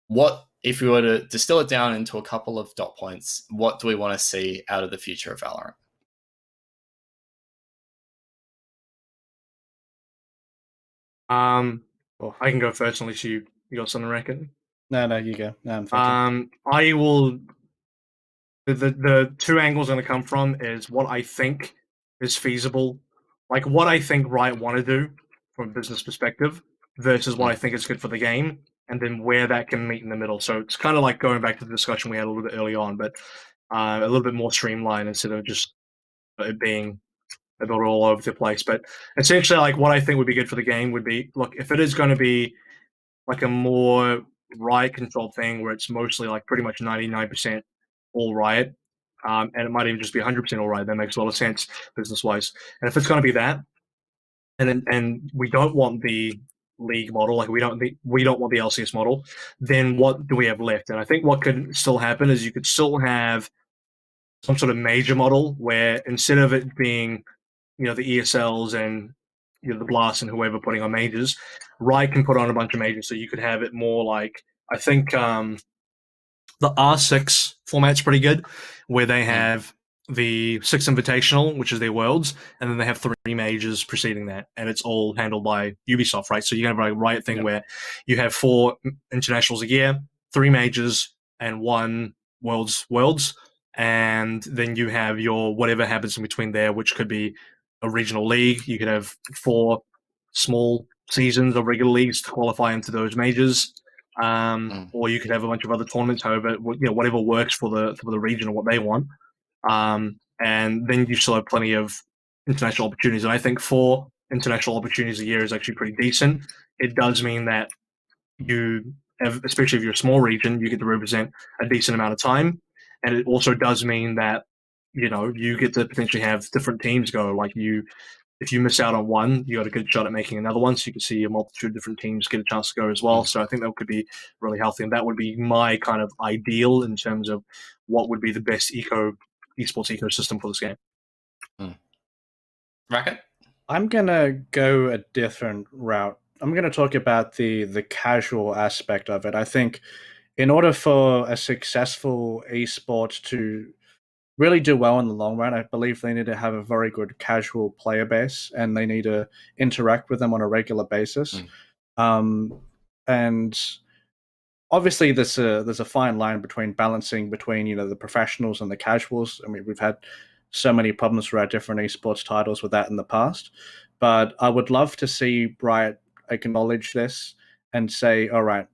what if we were to distill it down into a couple of dot points, what do we want to see out of the future of Valorant? I can go first unless you got something to reckon. No, you go. No, I'm thinking. I will. The two angles I'm going to come from is what I think is feasible, like what I think Riot want to do from a business perspective, versus what I think is good for the game, and then where that can meet in the middle. So it's kind of like going back to the discussion we had a little bit early on, but a little bit more streamlined instead of just it being a bit all over the place. But essentially, like what I think would be good for the game would be, look, if it is going to be like a more Riot controlled thing where it's mostly like pretty much 99% all Riot, and it might even just be 100% all Riot. That makes a lot of sense business wise. And if it's going to be that, and we don't want the league model, like we don't want the LCS model, then what do we have left? And I think what could still happen is you could still have some sort of major model where instead of it being, the ESLs and the Blast and whoever putting on majors, Riot can put on a bunch of majors, so you could have it more like, I think the R6 format's pretty good, where they have the 6 Invitational, which is their Worlds, and then they have 3 majors preceding that, and it's all handled by Ubisoft, right? So you have a Riot thing where you have 4 internationals a year, 3 majors, and 1 Worlds, and then you have your whatever happens in between there, which could be a regional league. You could have 4 small seasons of regular leagues to qualify into those majors. Or you could have a bunch of other tournaments, however, whatever works for the region or what they want. And then you still have plenty of international opportunities. And I think for international opportunities a year is actually pretty decent. It does mean that you have, especially if you're a small region, you get to represent a decent amount of time, and it also does mean that you get to potentially have different teams go. Like if you miss out on one, you got a good shot at making another one. So you can see a multitude of different teams get a chance to go as well. So I think that could be really healthy, and that would be my kind of ideal in terms of what would be the best esports ecosystem for this game. Racket? I'm gonna go a different route. I'm gonna talk about the casual aspect of it. I think in order for a successful esport to really do well in the long run, I believe they need to have a very good casual player base, and they need to interact with them on a regular basis. And obviously, there's a fine line between balancing between the professionals and the casuals. I mean, we've had so many problems throughout different esports titles with that in the past, but I would love to see Riot acknowledge this and say, all right,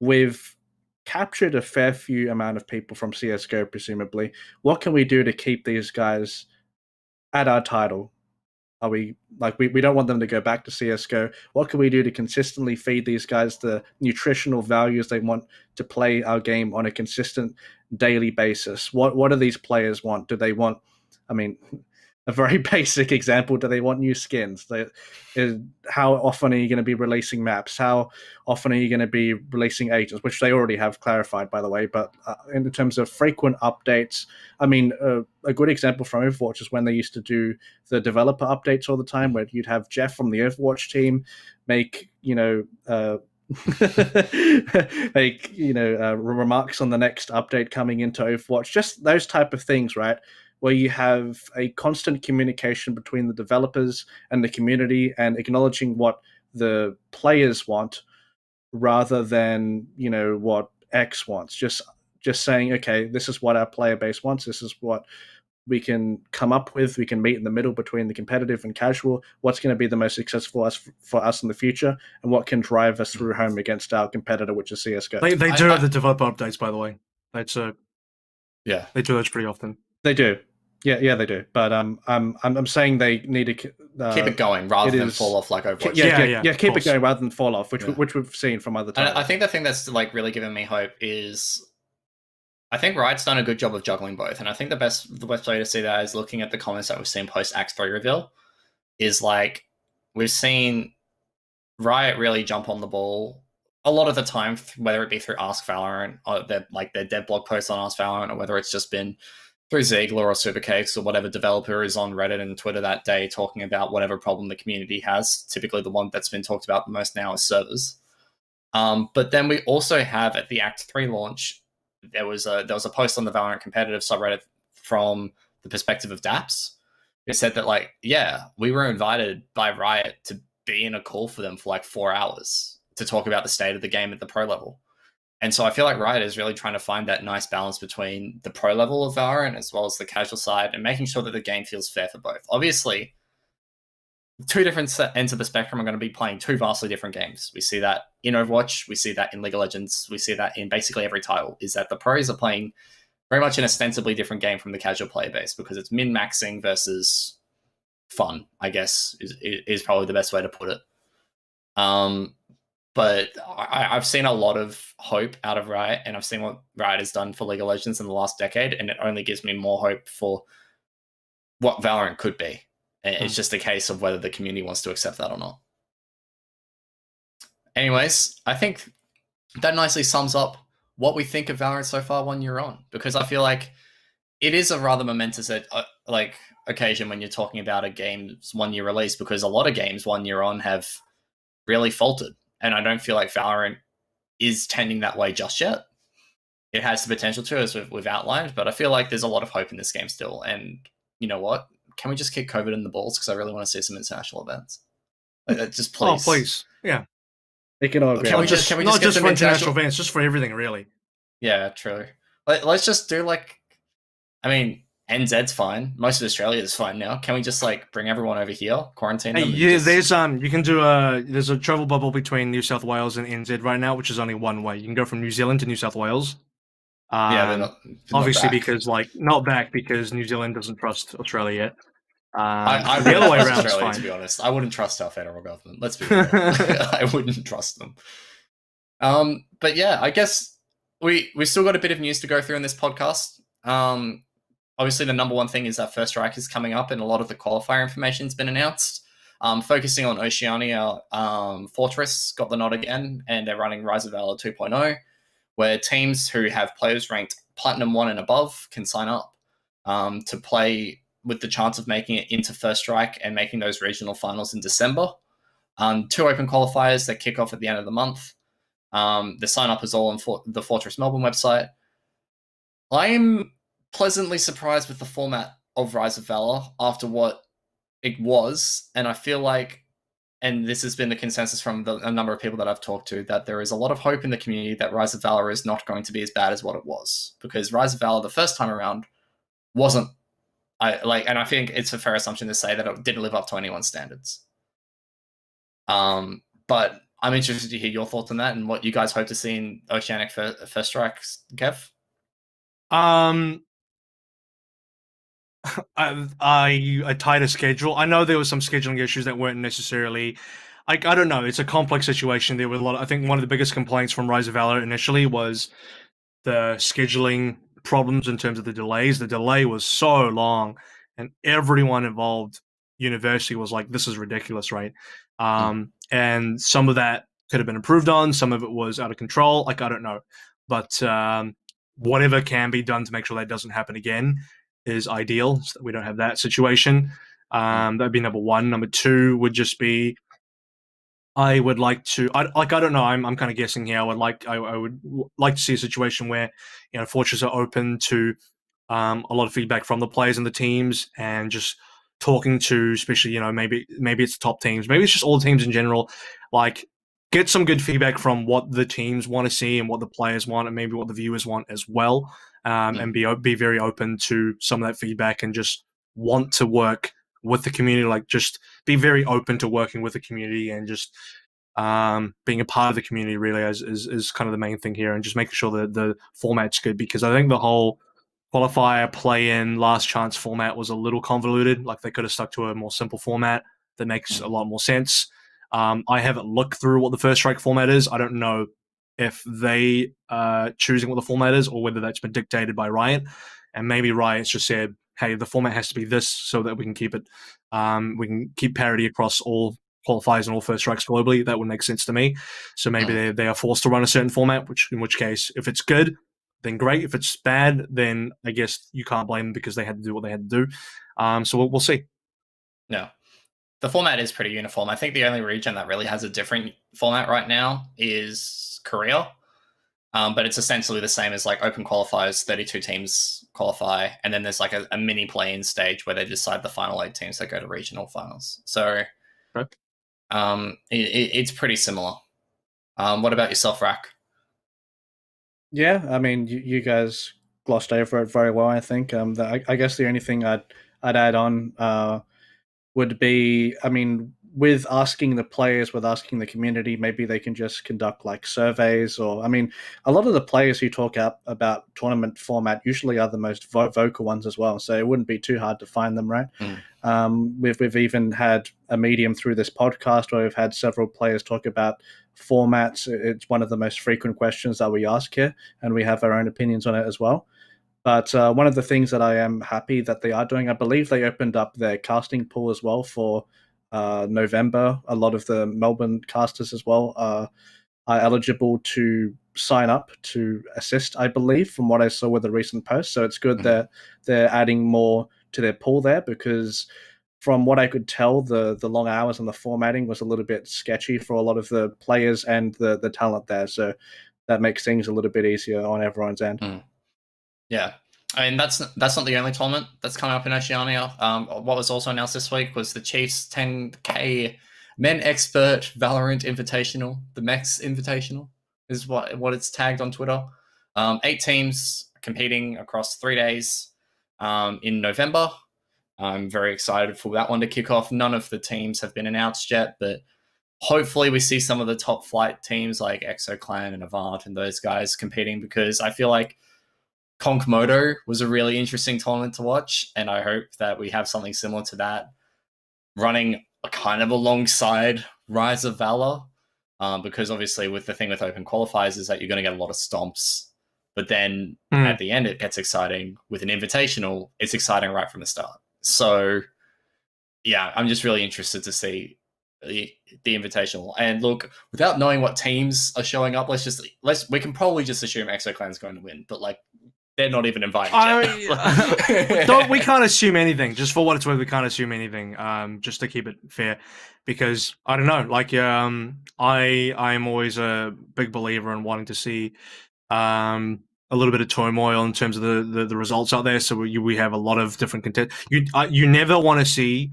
we've captured a fair few amount of people from CS:GO, presumably. What can we do to keep these guys at our title? Are we don't want them to go back to CS:GO? What can we do to consistently feed these guys the nutritional values they want to play our game on a consistent daily basis? What do these players want? Do they want? I mean, a very basic example: do they want new skins? How often are you going to be releasing maps? How often are you going to be releasing agents? Which they already have clarified, by the way. But in terms of frequent updates, I mean, a good example from Overwatch is when they used to do the developer updates all the time, where you'd have Jeff from the Overwatch team make remarks on the next update coming into Overwatch. Just those type of things, right? Where you have a constant communication between the developers and the community, and acknowledging what the players want rather than what X wants. Just saying, okay, this is what our player base wants. This is what we can come up with. We can meet in the middle between the competitive and casual. What's going to be the most successful for us in the future, and what can drive us through home against our competitor, which is CS:GO. They do have the developer updates, by the way. That's yeah, they do those pretty often. They do. Yeah, they do. But I'm saying they need to keep it going rather than fall off like Overwatch. Yeah, keep it going rather than fall off, which we've seen from other titles. I think the thing that's like really giving me hope is I think Riot's done a good job of juggling both, and I think the best way to see that is looking at the comments that we've seen post Act 3 reveal. Is like we've seen Riot really jump on the ball a lot of the time, whether it be through Ask Valorant or their dev blog posts on Ask Valorant, or whether it's just been through Ziegler or Supercakes or whatever developer is on Reddit and Twitter that day talking about whatever problem the community has. Typically the one that's been talked about the most now is servers. But then we also have at the Act 3 launch, there was a post on the Valorant competitive subreddit from the perspective of Daps. It said that we were invited by Riot to be in a call for them for like 4 hours to talk about the state of the game at the pro level. And so I feel like Riot is really trying to find that nice balance between the pro level of Valorant as well as the casual side, and making sure that the game feels fair for both. Obviously, two different ends of the spectrum are going to be playing two vastly different games. We see that in Overwatch, we see that in League of Legends, we see that in basically every title, is that the pros are playing very much an ostensibly different game from the casual player base, because it's min-maxing versus fun, I guess, is probably the best way to put it. But I've seen a lot of hope out of Riot, and I've seen what Riot has done for League of Legends in the last decade, and it only gives me more hope for what Valorant could be. It's just a case of whether the community wants to accept that or not. Anyways, I think that nicely sums up what we think of Valorant so far 1 year on, because I feel like it is a rather momentous occasion when you're talking about a game's 1 year release, because a lot of games 1 year on have really faltered. And I don't feel like Valorant is tending that way just yet. It has the potential to, as we've outlined, but I feel like there's a lot of hope in this game still. And you know what? Can we just kick COVID in the balls? Because I really want to see some international events. Just please. Oh, please. Yeah. It can all Can we just not get just some for international events, just for everything, really. Yeah, true. Let's just do NZ's fine. Most of Australia is fine now. Can we just bring everyone over here, quarantine them? Yeah, there's you can do there's a travel bubble between New South Wales and NZ right now, which is only one way. You can go from New Zealand to New South Wales. They're not obviously back. because not back because New Zealand doesn't trust Australia yet. I The other way trust around is Australia, fine. to be honest. I wouldn't trust our federal government. Let's be real. I wouldn't trust them. But yeah, I guess we still got a bit of news to go through in this podcast. Obviously, the number one thing is that First Strike is coming up, and a lot of the qualifier information has been announced. Focusing on Oceania, Fortress got the nod again, and they're running Rise of Valor 2.0, where teams who have players ranked Platinum 1 and above can sign up to play with the chance of making it into First Strike and making those regional finals in December. 2 open qualifiers that kick off at the end of the month. The sign up is all on the Fortress Melbourne website. I am pleasantly surprised with the format of Rise of Valor after what it was, and I feel like, and this has been the consensus from a number of people that I've talked to, that there is a lot of hope in the community that Rise of Valor is not going to be as bad as what it was, because Rise of Valor the first time around wasn't, and I think it's a fair assumption to say that it didn't live up to anyone's standards. But I'm interested to hear your thoughts on that and what you guys hope to see in Oceanic First Strikes, Kev. I tied a schedule. I know there was some scheduling issues that weren't necessarily. I don't know. It's a complex situation. There were a lot. I think one of the biggest complaints from Rise of Valor initially was the scheduling problems in terms of the delays. The delay was so long, and everyone involved, university, was like, "This is ridiculous," right? And some of that could have been improved on. Some of it was out of control. Like, I don't know, but whatever can be done to make sure that doesn't happen again is ideal, so that we don't have that situation. That'd be number one. Number two would just be, I would like to, I don't know. I'm kind of guessing here. I would like to see a situation where, Fortress are open to a lot of feedback from the players and the teams, and just talking to, especially, maybe it's top teams, maybe it's just all teams in general. Like, get some good feedback from what the teams want to see and what the players want, and maybe what the viewers want as well. And be very open to some of that feedback, and just want to work with the community. Like, just be very open to working with the community, and just being a part of the community really is kind of the main thing here, and just making sure that the format's good, because I think the whole qualifier, play-in, last chance format was a little convoluted. Like, they could have stuck to a more simple format that makes a lot more sense. I haven't looked through what the First Strike format is. I don't know if they are choosing what the format is, or whether that's been dictated by Riot. And maybe Riot's just said, hey, the format has to be this so that we can keep it, we can keep parity across all qualifiers and all First Strikes globally. That would make sense to me. So maybe they are forced to run a certain format, in which case, if it's good, then great. If it's bad, then I guess you can't blame them, because they had to do what they had to do. So we'll see. No. The format is pretty uniform. I think the only region that really has a different format right now is Korea. But it's essentially the same as like open qualifiers, 32 teams qualify, and then there's like a mini play-in stage where they decide the final 8 teams that go to regional finals. So it's pretty similar. What about yourself, Rack? Yeah, I mean, you guys glossed over it very well. I think. I guess the only thing I'd add on would be, I mean, with asking the players, with asking the community, maybe they can just conduct like surveys, or, I mean, a lot of the players who talk up about tournament format usually are the most vocal ones as well. So it wouldn't be too hard to find them, right? We've even had a medium through this podcast where we've had several players talk about formats. It's one of the most frequent questions that we ask here, and we have our own opinions on it as well. But one of the things that I am happy that they are doing, I believe they opened up their casting pool as well for November. A lot of the Melbourne casters as well are eligible to sign up to assist, I believe, from what I saw with the recent post. So it's good that they're adding more to their pool there, because from what I could tell, the long hours and the formatting was a little bit sketchy for a lot of the players and the talent there. So that makes things a little bit easier on everyone's end. Yeah. I mean, that's not the only tournament that's coming up in Oceania. What was also announced this week was the Chiefs 10K Men Expert Valorant Invitational. The MEX Invitational is what it's tagged on Twitter. 8 teams competing across 3 days in November. I'm very excited for that one to kick off. None of the teams have been announced yet, but hopefully we see some of the top flight teams like ExoClan and Avant and those guys competing, because I feel like Conk Moto was a really interesting tournament to watch, and I hope that we have something similar to that running kind of alongside Rise of Valor, because obviously with the thing with open qualifiers is that you're going to get a lot of stomps, but then at the end it gets exciting. With an invitational, it's exciting right from the start. So yeah, I'm just really interested to see the invitational. And look, without knowing what teams are showing up, we can probably just assume ExoClan's going to win, but like they're not even invited yet. We can't assume anything. Just for what it's worth, we can't assume anything. Just to keep it fair, because I don't know. Like, I'm always a big believer in wanting to see a little bit of turmoil in terms of the results out there. So we have a lot of different content. You never want to see.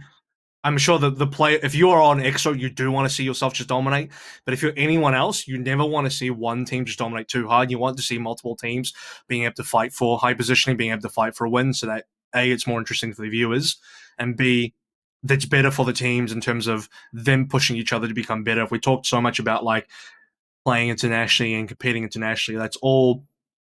I'm sure that the player, if you are on EXO, you do want to see yourself just dominate. But if you're anyone else, you never want to see one team just dominate too hard. You want to see multiple teams being able to fight for high positioning, being able to fight for a win, so that A, it's more interesting for the viewers, and B, that's better for the teams in terms of them pushing each other to become better. If we talked so much about like playing internationally and competing internationally, that's all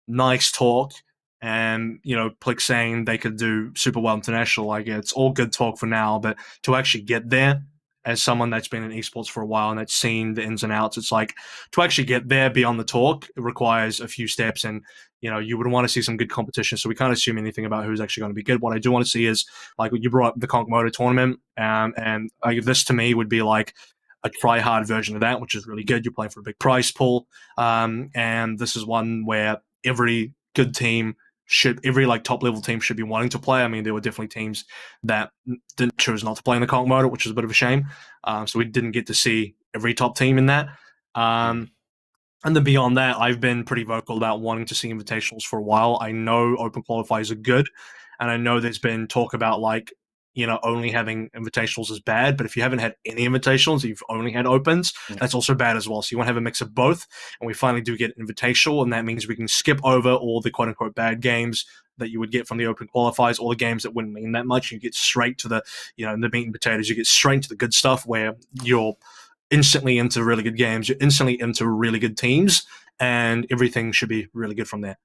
nice talk, and Plick saying they could do super well international, like it's all good talk for now, but to actually get there, as someone that's been in esports for a while and that's seen the ins and outs, it's like to actually get there beyond the talk, it requires a few steps, and you would want to see some good competition. So we can't assume anything about who's actually going to be good. What I do want to see is, like, you brought up the Conk Moto tournament, and this to me would be like a try hard version of that, which is really good. You're playing for a big prize pool, and this is one where every good team every like top level team should be wanting to play. I mean, there were definitely teams that didn't choose not to play in the Conk Moto, which is a bit of a shame. So we didn't get to see every top team in that. And then beyond that, I've been pretty vocal about wanting to see invitationals for a while. I know open qualifiers are good, and I know there's been talk about like only having invitationals is bad, but if you haven't had any invitationals, you've only had opens, that's also bad as well. So you want to have a mix of both, and we finally do get invitational, and that means we can skip over all the quote-unquote bad games that you would get from the open qualifiers, all the games that wouldn't mean that much. You get straight to the, the meat and potatoes. You get straight to the good stuff where you're instantly into really good games, you're instantly into really good teams, and everything should be really good from there.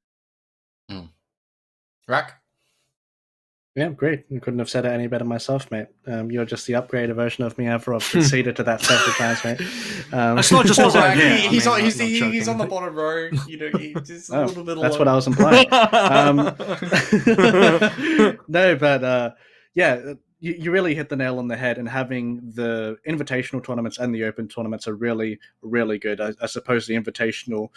Rack? Yeah, great. You couldn't have said it any better myself, mate. You're just the upgraded version of me ever. I've conceded to that several times, mate. It's not just Rack, he's on the bottom row. He's just a little bit alone. That's what I was implying. No, but yeah, you really hit the nail on the head, and having the invitational tournaments and the open tournaments are really, really good. I suppose the invitational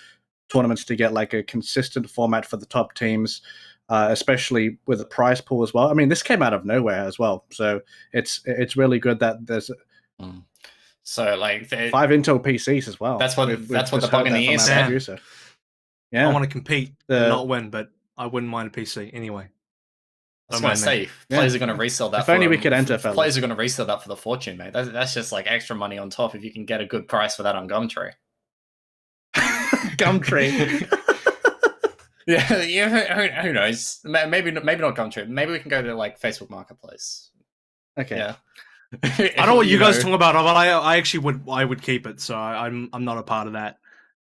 tournaments to get like a consistent format for the top teams, especially with a prize pool as well. I mean, this came out of nowhere as well, so it's really good that there's so like 5 Intel PCs as well. That's what the bug in the ear said. Yeah, I want to compete, and not win, but I wouldn't mind a PC anyway. I was going to say, players are going to resell that. If only we could enter, fellas. Players are going to resell that for the fortune, mate. That's just like extra money on top if you can get a good price for that on Gumtree. Gumtree. Yeah. Who knows? Maybe not Gumtree. Maybe we can go to like Facebook Marketplace. Okay. Yeah. I don't know what you guys talking about, but I actually would keep it. So I'm not a part of that.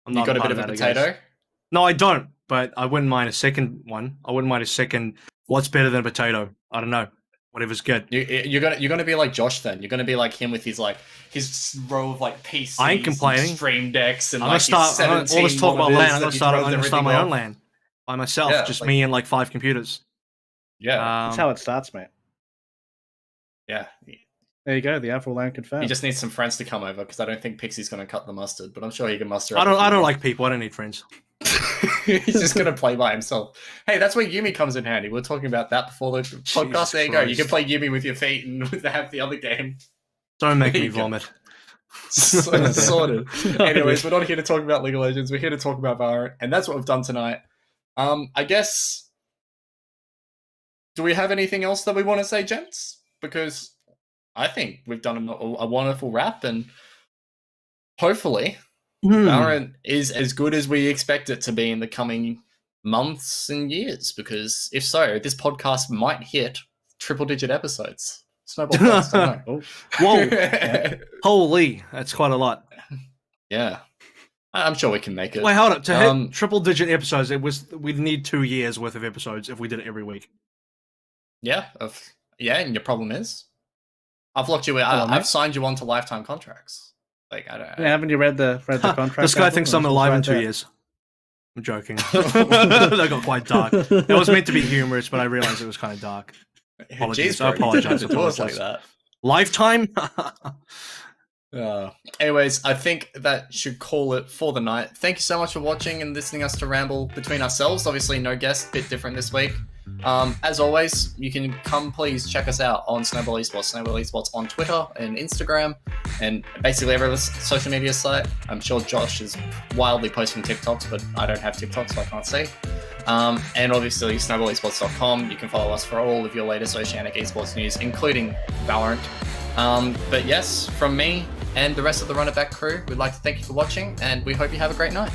You got a bit of a potato? No, I don't. But I wouldn't mind a second one. I wouldn't mind a second. What's better than a potato? I don't know. Whatever's good. You're gonna be like Josh then. You're gonna be like him with his row of like PCs. I ain't complaining. And Stream Decks and I'm like gonna start. All this talk about LAN. I'm gonna start my own LAN LAN by myself. Just me and like 5 computers. Yeah, that's how it starts, mate. Yeah. There you go. The Avril LAN confirmed. He just needs some friends to come over because I don't think Pixie's gonna cut the mustard, but I'm sure he can muster. I don't like people. I don't need friends. He's just gonna play by himself. Hey, that's where Yumi comes in handy. We were talking about that before the podcast. Jesus there you Christ. go. You can play Yumi with your feet and have the other game. Don't make me vomit. Sorted. Anyways, we're not here to talk about League of Legends. We're here to talk about Valorant, and that's what we've done tonight. I guess. Do we have anything else that we want to say, gents? Because I think we've done a wonderful wrap, and hopefully Valorant is as good as we expect it to be in the coming months and years, because if so, this podcast might hit triple-digit episodes. Snowball first, I don't know. Whoa. Holy, that's quite a lot. Yeah. I'm sure we can make it. Wait, hold up. To Um, hit triple-digit episodes, we'd need 2 years worth of episodes if we did it every week. Yeah, and your problem is, I've locked you in. Hello, mate. I've signed you onto lifetime contracts. Like I don't. Yeah, haven't you read the contract? This guy Albert? thinks I'm It's alive right in 2 there. years. I'm joking. That got quite dark. It was meant to be humorous, but I realized it was kind of dark. Apologies. Jeez, bro, I apologize. You don't have to do us like that. Lifetime? Anyways, I think that should call it for the night. Thank you so much for watching and listening us to ramble between ourselves. Obviously, no guest, bit different this week. As always, you can please check us out on Snowball Esports. Snowball Esports on Twitter and Instagram and basically every social media site. I'm sure Josh is wildly posting TikToks, but I don't have TikTok, so I can't see. And obviously, snowballesports.com. You can follow us for all of your latest Oceanic esports news, including Valorant. But yes, from me and the rest of the Run It Back crew, we'd like to thank you for watching, and we hope you have a great night.